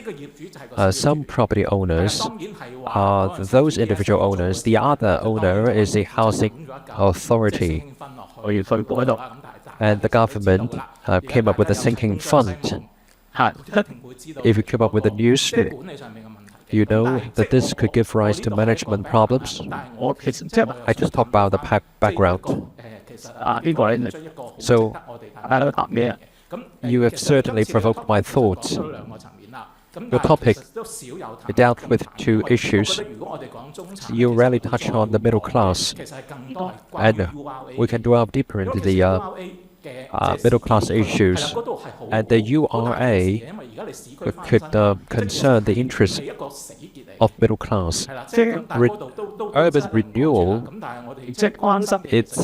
S1: some property owners are those individual owners. The other owner is the housing authority.
S4: 我要退步喺度，
S1: And the government came up with a sinking fund.
S4: 係一定會知道
S1: If you keep up with the news,
S4: 管理上面嘅問題。
S1: you know that this could give rise to management problems.
S4: 但係我其實即係
S1: I just talked about the background.
S4: 其實呢個咧，
S1: So
S4: 大家都答咩啊？
S1: you have certainly provoked my thoughts.
S4: 兩個層面啦。
S1: Your topic dealt with two issues. You rarely touch on the middle class, and we can delve deeper into the middle class issues. And the URA could concern the interests of middle class. Urban renewal,
S4: 即係關心
S1: it's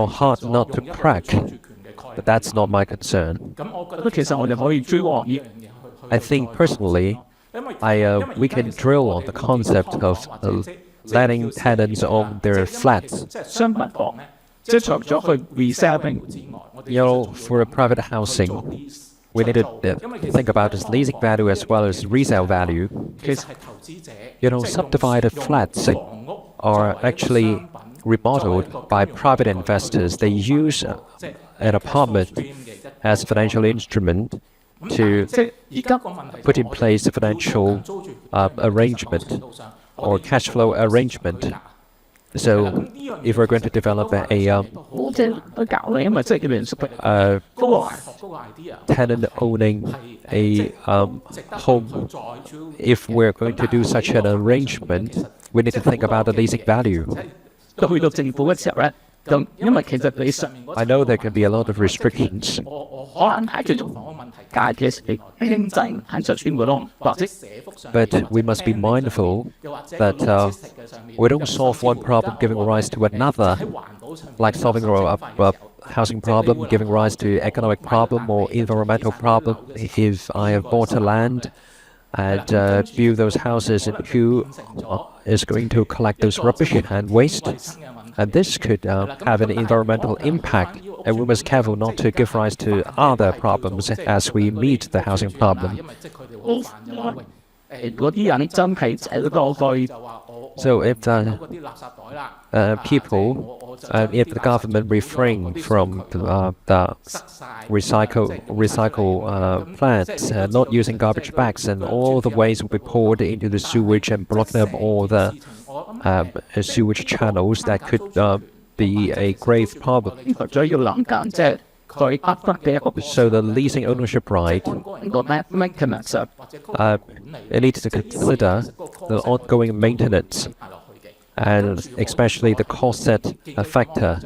S1: hard not to crack, but that's not my concern.
S4: 其實我哋可以追往呢樣嘢。
S1: I think personally, we can drill on the concept of letting tenants own their flats.
S4: 商品房咧，即係除咗去 reselling
S1: For a private housing, we need to think about its leasing value as well as resale value.
S4: 其實
S1: Subdivided flats are actually remodeled by private investors. They use an apartment as a financial instrument to
S4: 即係而家個問題
S1: put in place a financial arrangement or cash flow arrangement. So, if we're going to develop a
S4: 我即係都搞你，因為即係叫人識嗰個
S1: tenant owning a home, if we're going to do such an arrangement, we need to think about the leasing value.
S4: 到去到政府嘅時候咧，就因為其實你上面
S1: I know there can be a lot of restrictions,
S4: 可能係最終房嘅問題，解決係經濟喺上村嗰度，或者社福上
S1: but we must be mindful that we don't solve one problem giving rise to another, like solving a housing problem giving rise to economic problem or environmental problem. If I have bought a land and build those houses, and who is going to collect those rubbish and waste? And this could have an environmental impact, and we must be careful not to give rise to other problems as we meet the housing problem.
S4: 嗰啲人真係走到去
S1: So if if the government refrain from the recycle plants, not using garbage bags, and all the waste will be poured into the sewage and blocking up all the sewage channels, that could be a grave problem.
S4: 最要諗緊即係佢得得嘅一個
S1: So the leasing ownership right,
S4: 個 maintenance
S1: it needs to consider the ongoing maintenance and especially the cost set factor.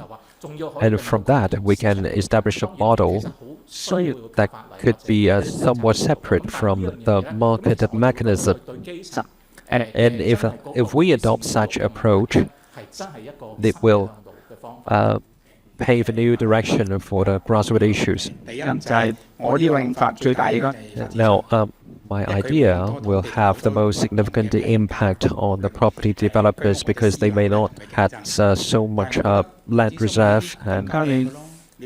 S1: And from that, we can establish a model
S4: 需要
S1: that could be somewhat separate from the market mechanism.
S4: 基層
S1: And if we adopt such approach,
S4: 係真係一個
S1: it will pave a new direction for the grassroots issues.
S4: 第一就係我呢個諗法最大嘅。
S1: Now, my idea will have the most significant impact on the property developers because they may not have so much land reserve, and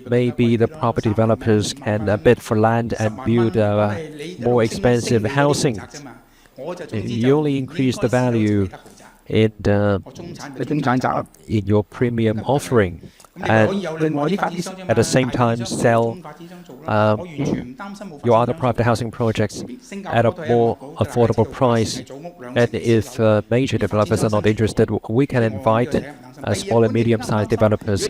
S1: maybe the property developers can bid for land and build more expensive housing. You only increase the value in your premium offering, and at the same time sell your other private housing projects at a more affordable price. And if major developers are not interested, we can invite small and medium-sized developers.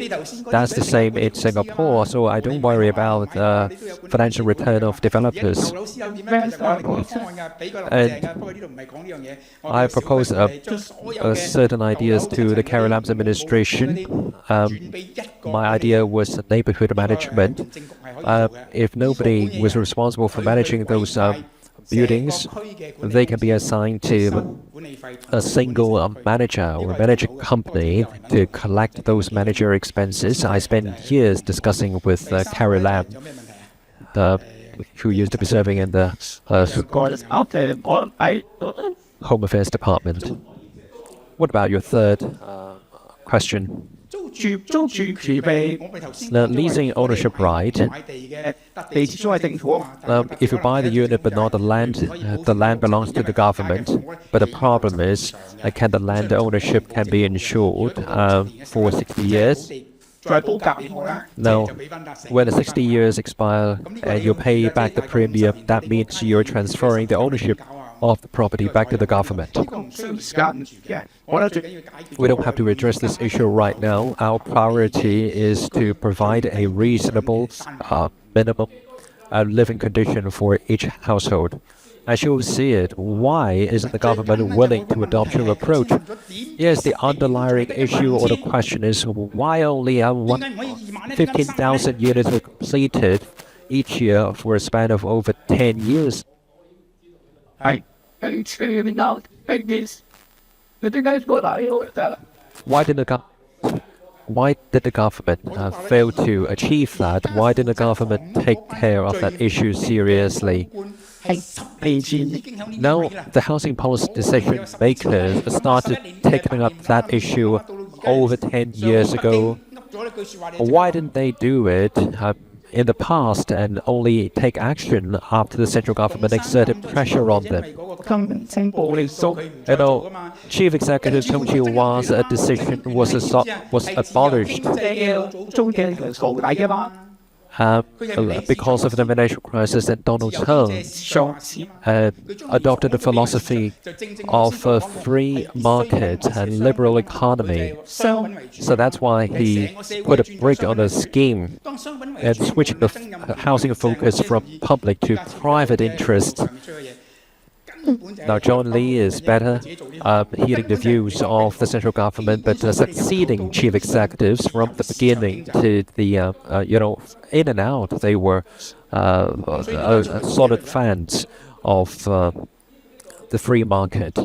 S1: That's the same in Singapore, so I don't worry about the financial return of developers. And I propose certain ideas to the Carrie Lam's administration. My idea was neighborhood management. If nobody was responsible for managing those buildings, they can be assigned to a single manager or managing company to collect those manager expenses. I spent years discussing with Carrie Lam, who used to be serving in the Home Affairs Department. What about your third question? The leasing ownership right. If you buy the unit but not the land belongs to the government. But the problem is, can the land ownership can be insured for 60 years? Now, when the 60 years expire and you pay back the premium, that means you're transferring the ownership of the property back to the government. We don't have to address this issue right now. Our priority is to provide a reasonable minimum living condition for each household. As you'll see it, why isn't the government willing to adopt your approach? Yes, the underlying issue or the question is why only 15,000 units are completed each year for a span of over 10 years? Why did the government fail to achieve that? Why didn't the government take care of that issue seriously? Now, the housing policy decision makers started taking up that issue over 10 years ago. Why didn't they do it in the past and only take action after the central government exerted pressure on them? Chief Executive Tung Chee-hwa's decision was abolished because of the financial crisis, and Donald Trump adopted the philosophy of a free market and liberal economy. So that's why he put a brake on the scheme and switched the housing focus from public to private interests. Now, John Lee is better heeding the views of the central government, but succeeding chief executives from the beginning to the, in and out, they were solid fans of the free market.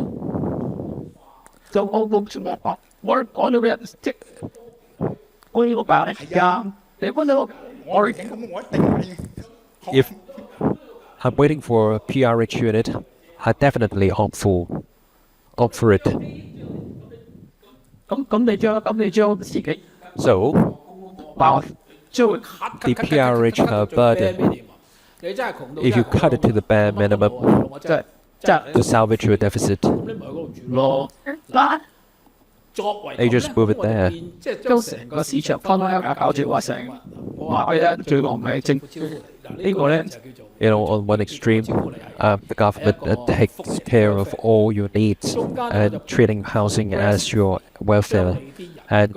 S1: If I'm waiting for a PRH unit, I definitely opt for it. So, the PRH burden, if you cut it to the bare minimum to salvage your deficit, they just move it there. On one extreme, the government takes care of all your needs and treating housing as your welfare. And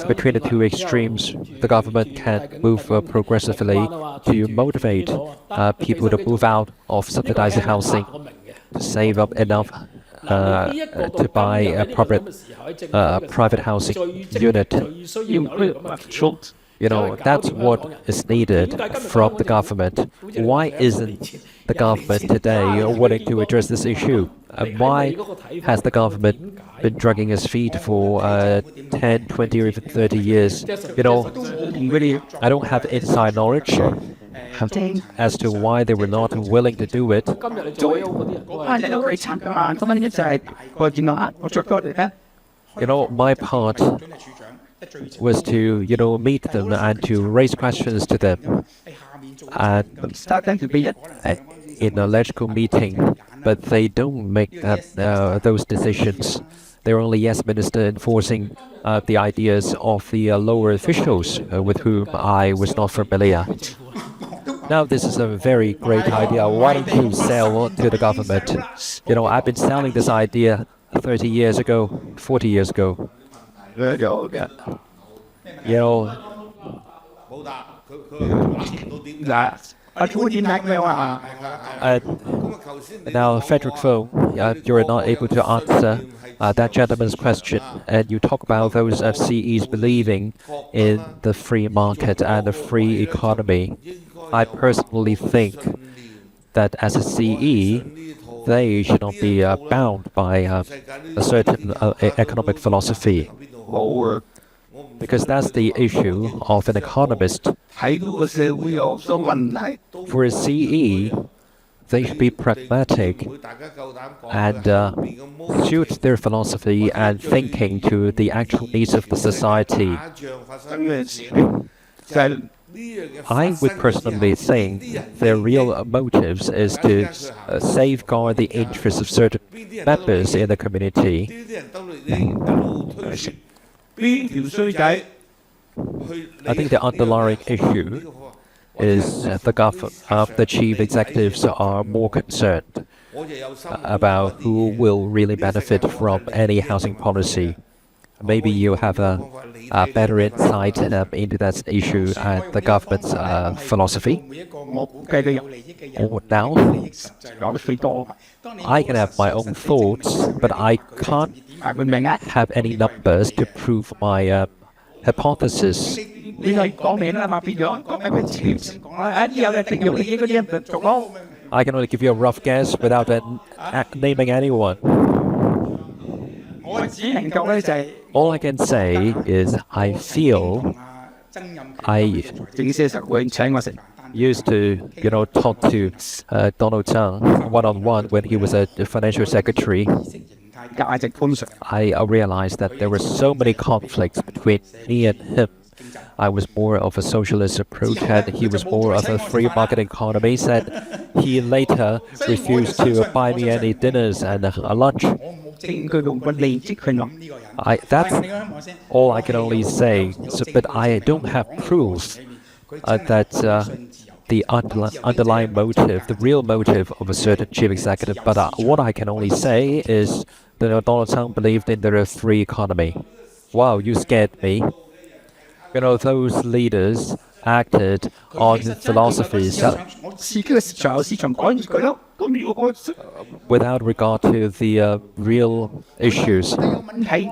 S1: between the two extremes, the government can move progressively to motivate people to move out of subsidized housing, to save up enough to buy a private housing unit. That's what is needed from the government. Why isn't the government today willing to address this issue? And why has the government been dragging its feet for 10, 20, or even 30 years? Really, I don't have inside knowledge as to why they were not willing to do it. My part was to, meet them and to raise questions to them and in a logical meeting, but they don't make those decisions. They're only yes minister enforcing the ideas of the lower officials with whom I was not familiar. Now this is a very great idea. Why don't you sell to the government? I've been selling this idea 30 years ago, 40 years ago. Now, Frederick Fung, you're not able to answer that gentleman's question, and you talk about those FCEs believing in the free market and the free economy. I personally think that as a CE, they should not be bound by a certain economic philosophy.
S4: 冇啊，
S1: Because that's the issue of an economist.
S4: 睇到個社會有好多問題，
S1: For a CE, they should be pragmatic and suit their philosophy and thinking to the actual needs of the society.
S4: 咁嘅時就係
S1: I would personally think their real motives is to safeguard the interests of certain members in the community.
S4: 邊條衰仔
S1: I think the underlying issue is the chief executives are more concerned about who will really benefit from any housing policy. Maybe you have a better insight into that issue and the government's philosophy.
S4: 每一個我估計嘅有利益嘅人，
S1: Or now,
S4: 講得最多。
S1: I can have my own thoughts, but I can't
S4: 係咪明啊？
S1: have any numbers to prove my hypothesis.
S4: 你係講名啦嘛，變咗講咩自己先講啦。啲有利有利益嗰啲人咪做咯。
S1: I can only give you a rough guess without naming anyone.
S4: 我只能夠咧就係
S1: All I can say is I feel
S4: 曾蔭權
S1: I
S4: 整些實會請我食飯。
S1: used to, talk to Donald Tsang one-on-one when he was a financial secretary.
S4: 價值觀上，
S1: I realized that there were so many conflicts between me and him. I was more of a socialist approach and he was more of a free market economy. Said he later refused to buy me any dinners and a lunch.
S4: 我冇證據用個利益去諗呢個人。
S1: That's all I can only say. But I don't have proof that the underlying motive, the real motive of a certain chief executive. But what I can only say is that Donald Trump believed in the free economy. Wow, you scared me. Those leaders acted on philosophies
S4: 我自己嘅市場有市場改住佢咯。咁如果我
S1: without regard to the real issues.
S4: 有問題，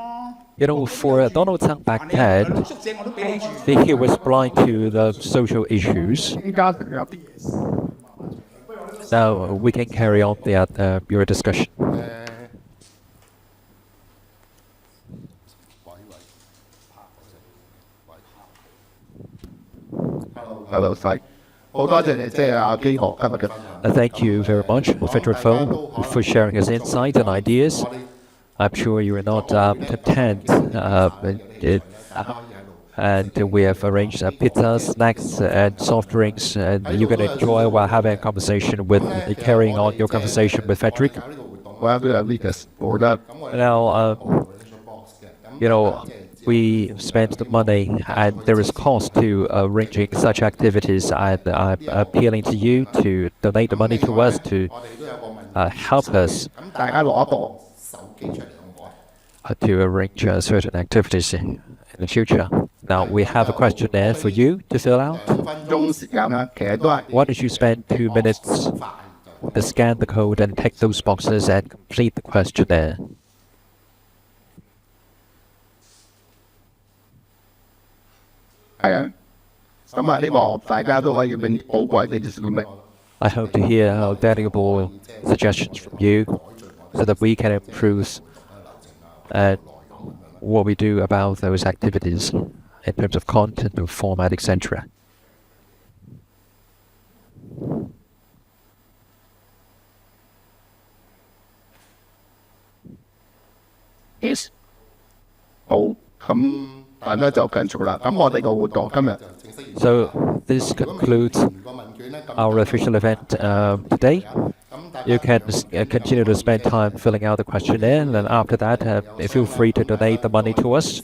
S1: For Donald Trump back then,
S4: 宿舍我都俾你住。
S1: he was blind to the social issues.
S4: 更加有啲嘢。
S1: Now we can carry on your discussion.
S5: 係老細，好多謝你，即係阿基學今日嘅。
S1: Thank you very much, Frederick Fung, for sharing his insight and ideas. I'm sure you are not content, and we have arranged pizza, snacks, and soft drinks, and you're going to enjoy while having a conversation carrying on your conversation with Frederick.
S5: 我有啲 Lucas，我覺得
S1: Now, we spend the money and there is cost to arranging such activities. I'm appealing to you to donate the money to us to help us
S5: 咁大家攞一部手機出嚟好唔好啊？
S1: to arrange certain activities in the future. Now, we have a questionnaire for you to fill out.
S5: 2分鐘時間啦，其實都係
S1: Why don't you spend 2 minutes to scan the code and tick those boxes and complete the questionnaire?
S5: 係啊。咁啊，希望大家都可以俾寶貴嘅資料。
S1: I hope to hear valuable suggestions from you so that we can improve what we do about those activities in terms of content, of format, etc.
S5: Yes。好，咁大家就繼續啦。咁我哋個活動今日
S1: So this concludes our official event today. You can continue to spend time filling out the questionnaire, and then after that, feel free to donate the money to us.